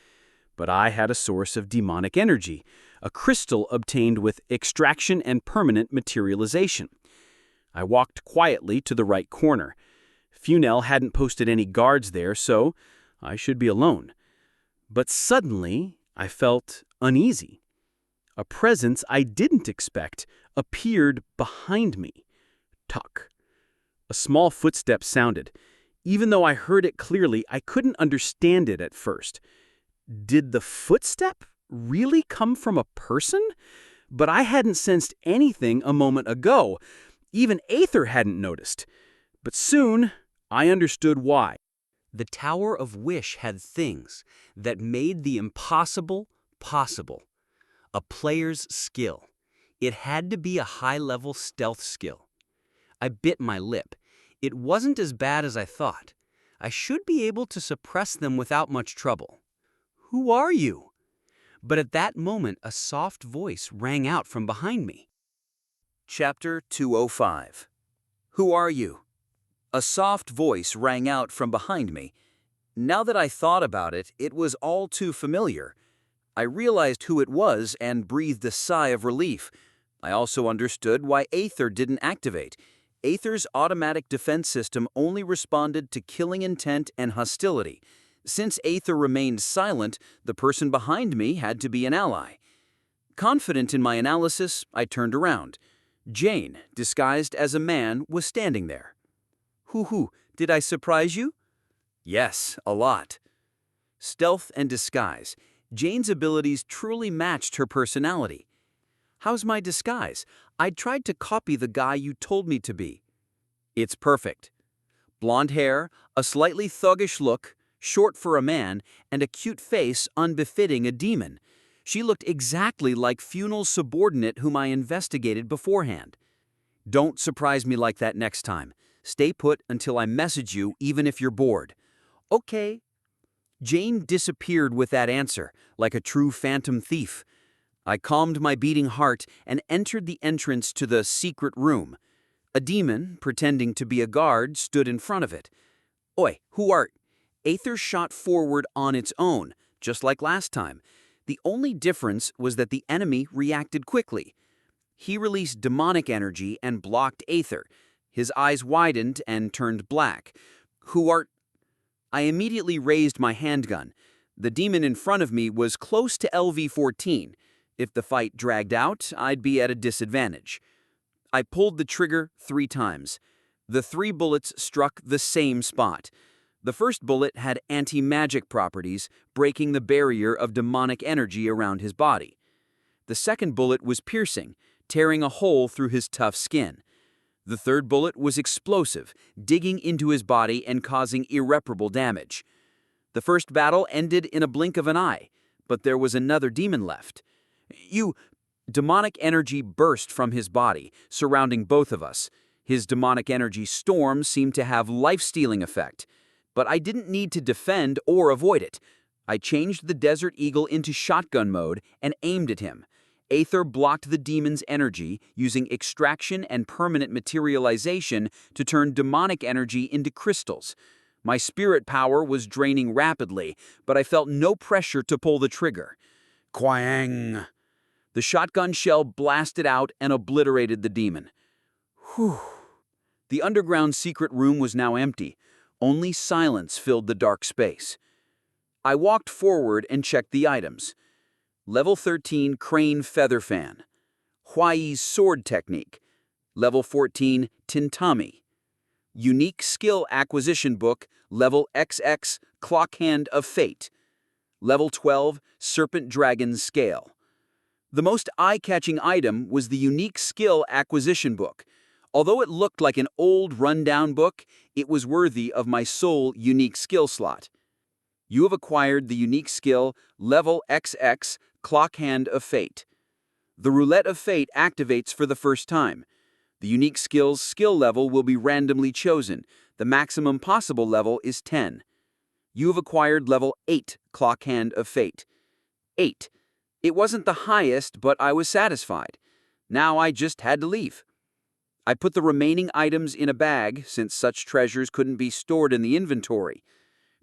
But I had a source of demonic energy, a crystal obtained with extraction and permanent materialization. I walked quietly to the right corner. Funel hadn't posted any guards there, so I should be alone. But suddenly, I felt uneasy. A presence I didn't expect appeared behind me. Tuck. A small footstep sounded. Even though I heard it clearly, I couldn't understand it at first. Did the footstep really come from a person? But I hadn't sensed anything a moment ago. Even Aether hadn't noticed. But soon, I understood why. The Tower of Wish had things that made the impossible possible. A player's skill. It had to be a high-level stealth skill. I bit my lip. It wasn't as bad as I thought. I should be able to suppress them without much trouble. "Who are you?" But at that moment, a soft voice rang out from behind me. Chapter 205. Who are you? A soft voice rang out from behind me. Now that I thought about it, it was all too familiar. I realized who it was and breathed a sigh of relief. I also understood why Aether didn't activate. Aether's automatic defense system only responded to killing intent and hostility. Since Aether remained silent, the person behind me had to be an ally. Confident in my analysis, I turned around. Jane, disguised as a man, was standing there. Hoo, did I surprise you? Yes, a lot. Stealth and disguise. Jane's abilities truly matched her personality. How's my disguise? I tried to copy the guy you told me to be. It's perfect. Blonde hair, a slightly thuggish look, short for a man, and a cute face unbefitting a demon. She looked exactly like Funel's subordinate whom I investigated beforehand. Don't surprise me like that next time. Stay put until I message you, even if you're bored. Okay. Jane disappeared with that answer, like a true phantom thief. I calmed my beating heart and entered the entrance to the secret room. A demon, pretending to be a guard, stood in front of it. Oi, who art? Aether shot forward on its own, just like last time. The only difference was that the enemy reacted quickly. He released demonic energy and blocked Aether. His eyes widened and turned black. Who art? I immediately raised my handgun. The demon in front of me was close to LV-14. If the fight dragged out, I'd be at a disadvantage. I pulled the trigger 3 times. The 3 bullets struck the same spot. The first bullet had anti-magic properties, breaking the barrier of demonic energy around his body. The second bullet was piercing, tearing a hole through his tough skin. The third bullet was explosive, digging into his body and causing irreparable damage. The first battle ended in a blink of an eye, but there was another demon left. Demonic energy burst from his body, surrounding both of us. His demonic energy storm seemed to have life-stealing effect. But I didn't need to defend or avoid it. I changed the Desert Eagle into shotgun mode and aimed at him. Aether blocked the demon's energy, using extraction and permanent materialization to turn demonic energy into crystals. My spirit power was draining rapidly, but I felt no pressure to pull the trigger. Quang! The shotgun shell blasted out and obliterated the demon. Whew! The underground secret room was now empty. Only silence filled the dark space. I walked forward and checked the items. Level 13 Crane Feather Fan. Huai's Sword Technique. Level 14 Tintami. Unique Skill Acquisition Book, Level XX Clock Hand of Fate. Level 12 Serpent Dragon Scale. The most eye-catching item was the Unique Skill Acquisition Book. Although it looked like an old, run-down book, it was worthy of my sole unique skill slot. You have acquired the unique skill Level XX Clock Hand of Fate. The Roulette of Fate activates for the first time. The unique skill's skill level will be randomly chosen. The maximum possible level is 10. You have acquired level 8 Clock Hand of Fate. 8. It wasn't the highest, but I was satisfied. Now I just had to leave. I put the remaining items in a bag, since such treasures couldn't be stored in the inventory.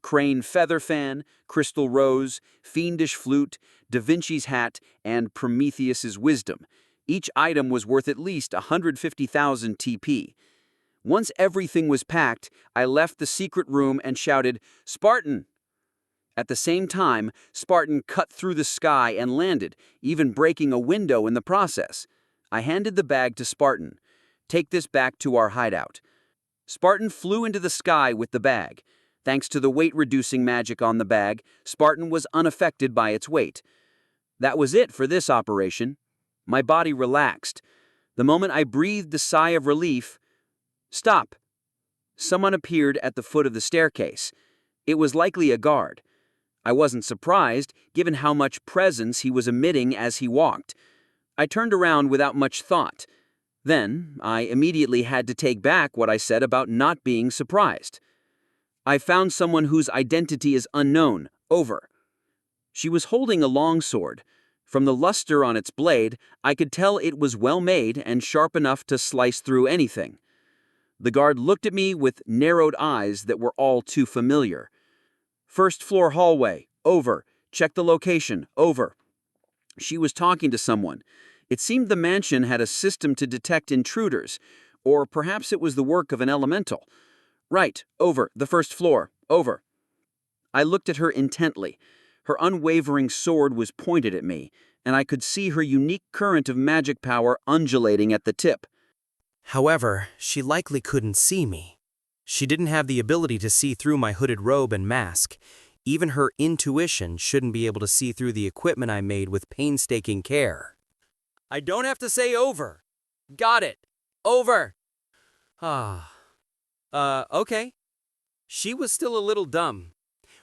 Crane feather fan, crystal rose, fiendish flute, Da Vinci's hat, and Prometheus's wisdom. Each item was worth at least 150,000 TP. Once everything was packed, I left the secret room and shouted, "Spartan!" At the same time, Spartan cut through the sky and landed, even breaking a window in the process. I handed the bag to Spartan. "Take this back to our hideout." Spartan flew into the sky with the bag. Thanks to the weight-reducing magic on the bag, Spartan was unaffected by its weight. That was it for this operation. My body relaxed. The moment I breathed a sigh of relief, "Stop!" Someone appeared at the foot of the staircase. It was likely a guard. I wasn't surprised, given how much presence he was emitting as he walked. I turned around without much thought. Then, I immediately had to take back what I said about not being surprised. I found someone whose identity is unknown. Over. She was holding a longsword. From the luster on its blade, I could tell it was well made and sharp enough to slice through anything. The guard looked at me with narrowed eyes that were all too familiar. "First floor hallway. Over. Check the location. Over." She was talking to someone. It seemed the mansion had a system to detect intruders, or perhaps it was the work of an elemental. "Right. Over. The first floor. Over." I looked at her intently. Her unwavering sword was pointed at me, and I could see her unique current of magic power undulating at the tip. However, she likely couldn't see me. She didn't have the ability to see through my hooded robe and mask. Even her intuition shouldn't be able to see through the equipment I made with painstaking care. "I don't have to say over. Got it. Over." Okay. She was still a little dumb.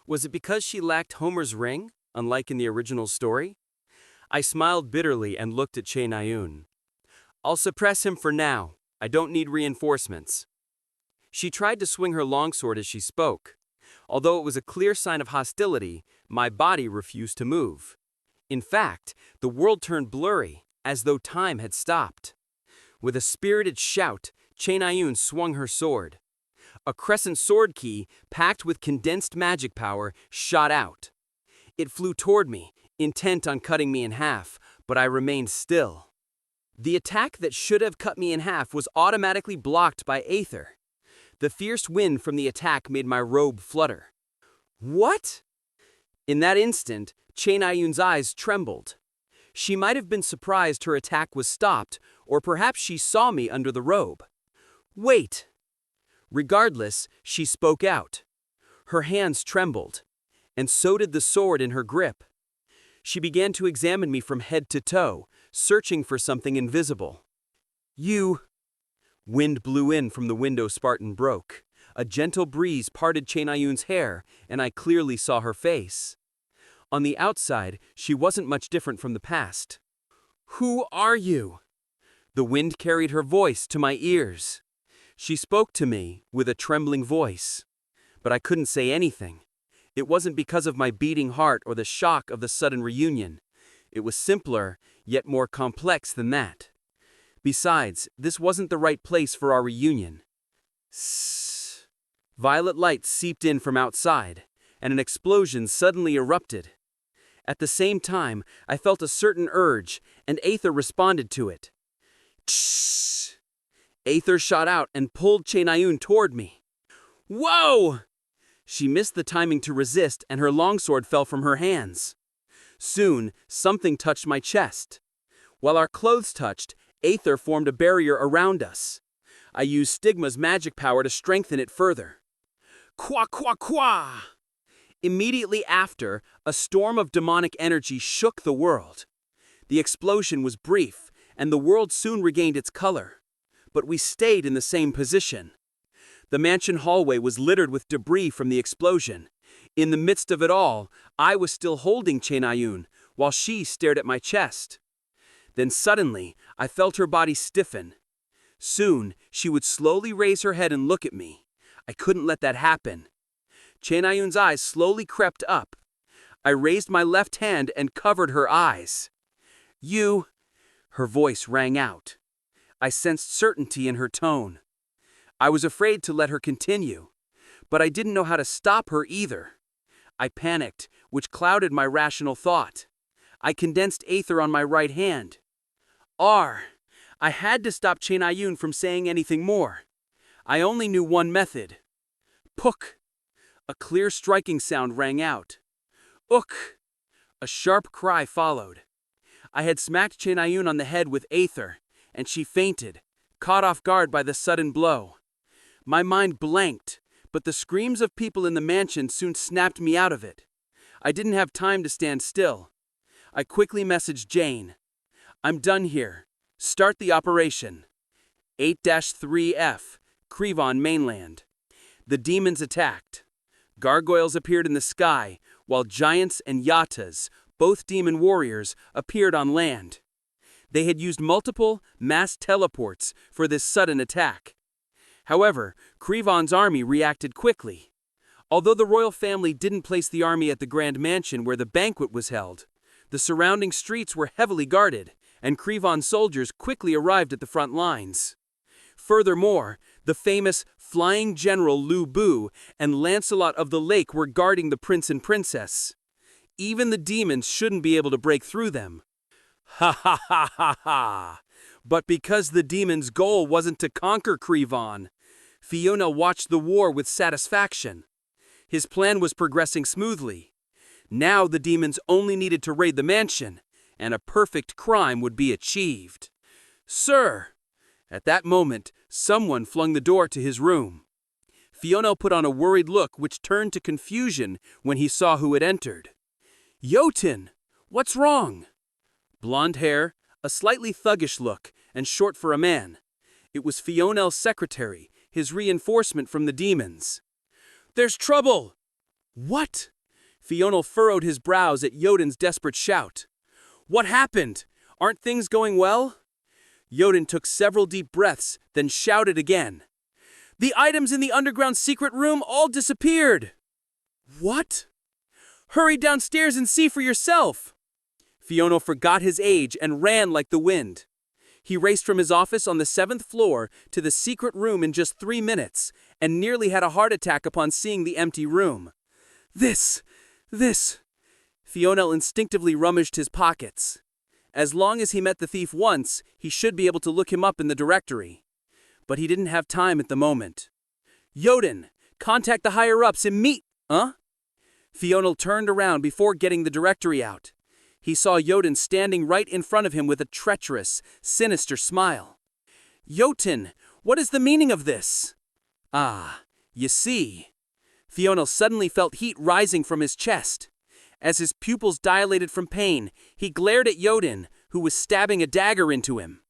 Was it because she lacked Homer's ring, unlike in the original story? I smiled bitterly and looked at Che Nayun. "I'll suppress him for now. I don't need reinforcements." She tried to swing her longsword as she spoke. Although it was a clear sign of hostility, my body refused to move. In fact, the world turned blurry, as though time had stopped. With a spirited shout, Che Nayun swung her sword. A crescent sword key, packed with condensed magic power, shot out. It flew toward me, intent on cutting me in half, but I remained still. The attack that should have cut me in half was automatically blocked by Aether. The fierce wind from the attack made my robe flutter. "What?" In that instant, Che Nayun's eyes trembled. She might have been surprised her attack was stopped, or perhaps she saw me under the robe. "Wait!" Regardless, she spoke out. Her hands trembled, and so did the sword in her grip. She began to examine me from head to toe, searching for something invisible. "You..." Wind blew in from the window Spartan broke. A gentle breeze parted Che Nayun's hair, and I clearly saw her face. On the outside, she wasn't much different from the past. "Who are you?" The wind carried her voice to my ears. She spoke to me with a trembling voice, but I couldn't say anything. It wasn't because of my beating heart or the shock of the sudden reunion. It was simpler, yet more complex than that. Besides, this wasn't the right place for our reunion. Sssss. Violet light seeped in from outside, and an explosion suddenly erupted. At the same time, I felt a certain urge, and Aether responded to it. Tsh! Aether shot out and pulled Che Nayun toward me. "Whoa!" She missed the timing to resist, and her longsword fell from her hands. Soon, something touched my chest. While our clothes touched, Aether formed a barrier around us. I used Stigma's magic power to strengthen it further. Qua qua qua! Immediately after, a storm of demonic energy shook the world. The explosion was brief, and the world soon regained its color. But we stayed in the same position. The mansion hallway was littered with debris from the explosion. In the midst of it all, I was still holding Che Nayun, while she stared at my chest. Then suddenly, I felt her body stiffen. Soon, she would slowly raise her head and look at me. I couldn't let that happen. Chaenayun's eyes slowly crept up. I raised my left hand and covered her eyes. "You," her voice rang out. I sensed certainty in her tone. I was afraid to let her continue, but I didn't know how to stop her either. I panicked, which clouded my rational thought. I condensed aether on my right hand. I had to stop Chaenayun from saying anything more. I only knew one method. Puk. A clear striking sound rang out. Uk. A sharp cry followed. I had smacked Chaenayun on the head with aether, and she fainted, caught off guard by the sudden blow. My mind blanked, but the screams of people in the mansion soon snapped me out of it. I didn't have time to stand still. I quickly messaged Jane. "I'm done here. Start the operation." 8-3F, Krivon mainland. The demons attacked. Gargoyles appeared in the sky, while giants and yatas, both demon warriors, appeared on land. They had used multiple mass teleports for this sudden attack. However, Krivon's army reacted quickly. Although the royal family didn't place the army at the grand mansion where the banquet was held, the surrounding streets were heavily guarded, and Krivon soldiers quickly arrived at the front lines. Furthermore, the famous Flying General Lu Bu and Lancelot of the Lake were guarding the prince and princess. Even the demons shouldn't be able to break through them. Ha ha ha ha ha! But because the demon's goal wasn't to conquer Krivon, Fiona watched the war with satisfaction. His plan was progressing smoothly. Now the demons only needed to raid the mansion, and a perfect crime would be achieved. "Sir!" At that moment, someone flung the door to his room. Fiona put on a worried look which turned to confusion when he saw who had entered. "Jotun! What's wrong?" Blonde hair, a slightly thuggish look, and short for a man. It was Fionel's secretary, his reinforcement from the demons. "There's trouble!" "What?" Fionel furrowed his brows at Jotun's desperate shout. "What happened? Aren't things going well?" Jotun took several deep breaths, then shouted again. "The items in the underground secret room all disappeared!" "What?" "Hurry downstairs and see for yourself!" Fionel forgot his age and ran like the wind. He raced from his office on the 7th floor to the secret room in just 3 minutes, and nearly had a heart attack upon seeing the empty room. This... Fionel instinctively rummaged his pockets. As long as he met the thief once, he should be able to look him up in the directory. But he didn't have time at the moment. "Jotun, contact the higher-ups and meet..." "Huh?" Fionel turned around before getting the directory out. He saw Jotun standing right in front of him with a treacherous, sinister smile. "Jotun, what is the meaning of this?" "Ah, you see." Fionel suddenly felt heat rising from his chest. As his pupils dilated from pain, he glared at Jotun, who was stabbing a dagger into him.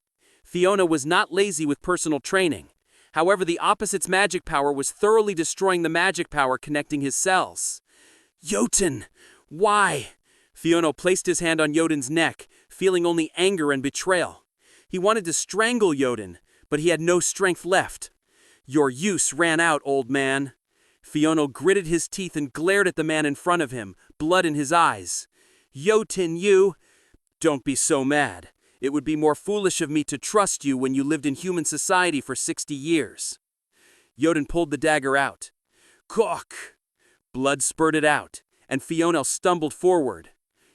Fiona was not lazy with personal training. However, the opposite's magic power was thoroughly destroying the magic power connecting his cells. "Jotun, why?" Fiona placed his hand on Jotun's neck, feeling only anger and betrayal. He wanted to strangle Jotun, but he had no strength left. "Your use ran out, old man." Fiona gritted his teeth and glared at the man in front of him, blood in his eyes. "Jotun, you..." "Don't be so mad. It would be more foolish of me to trust you when you lived in human society for 60 years. Jotun pulled the dagger out. "Cock!" Blood spurted out, and Fiona stumbled forward.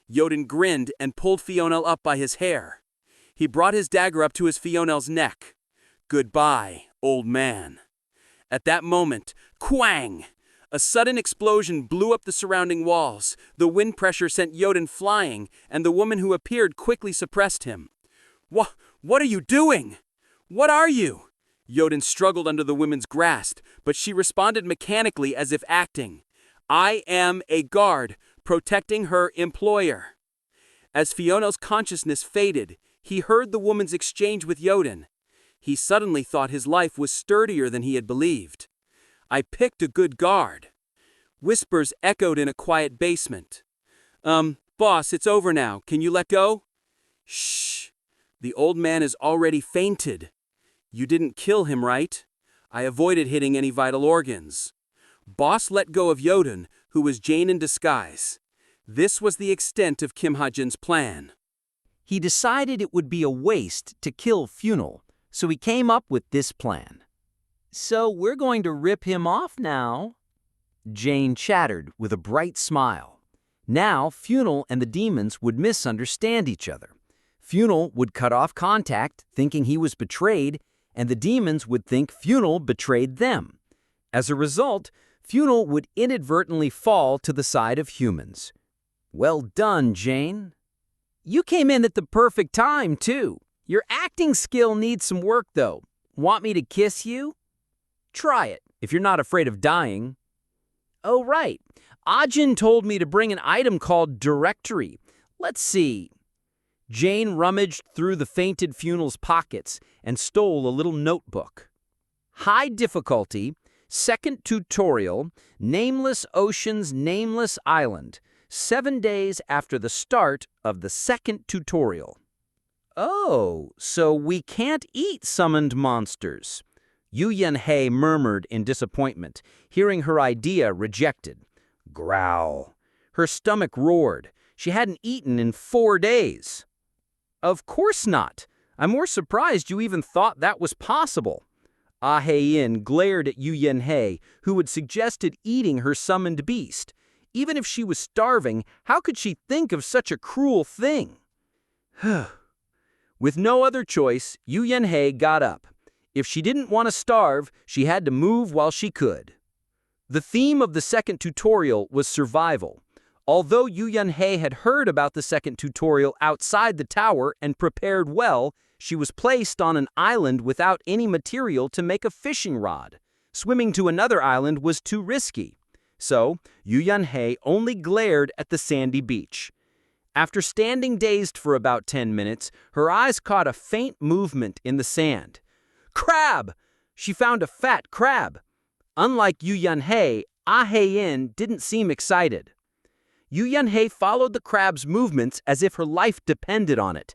Jotun grinned and pulled Fiona up by his hair. He brought his dagger up to his Fiona's neck. "Goodbye, old man." At that moment, quang! A sudden explosion blew up the surrounding walls. The wind pressure sent Jotun flying, and the woman who appeared quickly suppressed him. What are you doing? What are you?" Jotun struggled under the woman's grasp, but she responded mechanically as if acting. "I am a guard, protecting her employer." As Fiona's consciousness faded, he heard the woman's exchange with Jotun. He suddenly thought his life was sturdier than he had believed. "I picked a good guard." Whispers echoed in a quiet basement. Boss, it's over now. Can you let go? Shh. The old man is already fainted. You didn't kill him, right? I avoided hitting any vital organs. Boss let go of Yoden, who was Jane in disguise. This was the extent of Kim Hajin's plan. He decided it would be a waste to kill Funal, so he came up with this plan. So we're going to rip him off now, Jane chattered with a bright smile. Now Funal and the demons would misunderstand each other. Funal would cut off contact, thinking he was betrayed, and the demons would think Funal betrayed them. As a result, Funal would inadvertently fall to the side of humans. Well done, Jane. You came in at the perfect time, too. Your acting skill needs some work, though. Want me to kiss you? Try it, if you're not afraid of dying. Oh, right. Hajin told me to bring an item called Directory. Let's see. Jane rummaged through the fainted Funal's pockets and stole a little notebook. High difficulty, second tutorial, Nameless Ocean's Nameless Island, 7 days after the start of the second tutorial. Oh, so we can't eat summoned monsters. Yu Yanhei murmured in disappointment, hearing her idea rejected. Growl. Her stomach roared. She hadn't eaten in 4 days. Of course not. I'm more surprised you even thought that was possible. Ah Hei-in glared at Yu Yanhei, who had suggested eating her summoned beast. Even if she was starving, how could she think of such a cruel thing? With no other choice, Yu Yanhei got up. If she didn't want to starve, she had to move while she could. The theme of the second tutorial was survival. Although Yu Yanhei had heard about the second tutorial outside the tower and prepared well, she was placed on an island without any material to make a fishing rod. Swimming to another island was too risky. So, Yu Yanhei only glared at the sandy beach. After standing dazed for about 10 minutes, her eyes caught a faint movement in the sand. Crab! She found a fat crab. Unlike Yu Yanhei, Ah Hei-in didn't seem excited. Yu Yanhei followed the crab's movements as if her life depended on it.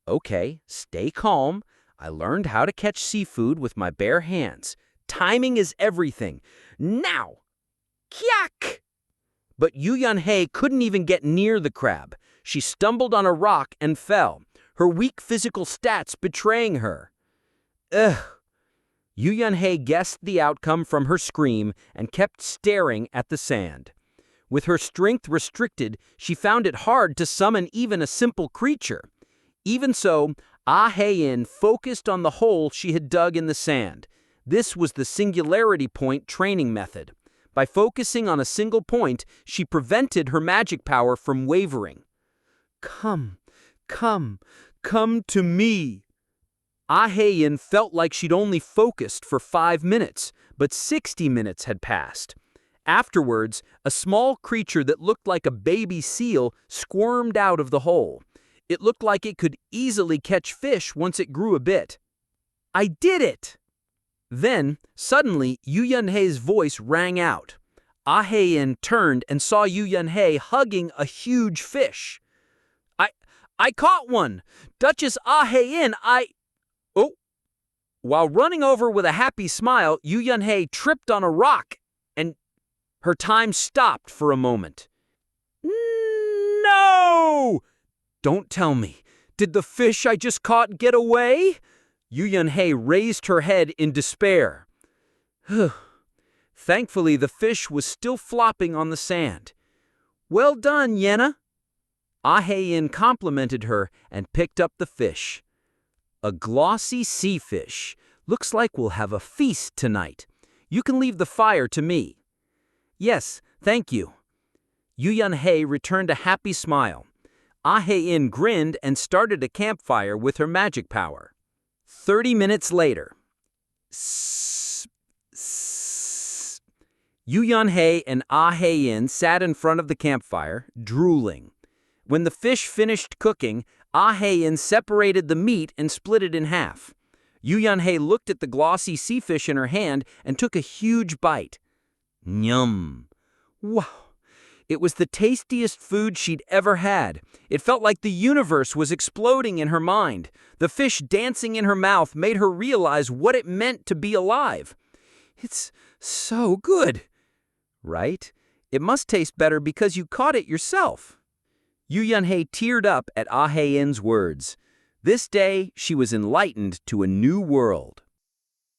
Okay, stay calm. I learned how to catch seafood with my bare hands. Timing is everything. Now! Kyak! But Yu Yanhei couldn't even get near the crab. She stumbled on a rock and fell, her weak physical stats betraying her. Ugh! Yu Yanhei guessed the outcome from her scream and kept staring at the sand. With her strength restricted, she found it hard to summon even a simple creature. Even so, Ah Hei-in focused on the hole she had dug in the sand. This was the singularity point training method. By focusing on a single point, she prevented her magic power from wavering. Come, come, come to me. Ah Hei-in felt like she'd only focused for 5 minutes, but 60 minutes had passed. Afterwards, a small creature that looked like a baby seal squirmed out of the hole. It looked like it could easily catch fish once it grew a bit. I did it! Then, suddenly, Yu Yanhei's voice rang out. Ah Hei-in turned and saw Yu Yanhei hugging a huge fish. I caught one! Duchess Ah Hei-in, Oh! While running over with a happy smile, Yu Yanhei tripped on a rock, and her time stopped for a moment. No! Don't tell me. Did the fish I just caught get away? Yu Yanhei raised her head in despair. Thankfully, the fish was still flopping on the sand. Well done, Yenna. Ah Hei-in complimented her and picked up the fish. A glossy sea fish. Looks like we'll have a feast tonight. You can leave the fire to me. Yes, thank you. Yu Yanhei returned a happy smile. Ah Hei-in grinned and started a campfire with her magic power. 30 minutes later. Yu Yanhei and Ah Hei-in sat in front of the campfire, drooling. When the fish finished cooking, Ah Hei-in separated the meat and split it in half. Yu Yanhei looked at the glossy sea fish in her hand and took a huge bite. Nyum! Wow! It was the tastiest food she'd ever had. It felt like the universe was exploding in her mind. The fish dancing in her mouth made her realize what it meant to be alive. It's so good, right? It must taste better because you caught it yourself. Yu Yunhei teared up at Ah Hei-in's words. This day, she was enlightened to a new world.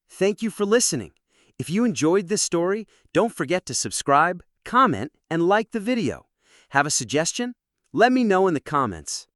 Thank you for listening. If you enjoyed this story, don't forget to subscribe, comment, and like the video. Have a suggestion? Let me know in the comments.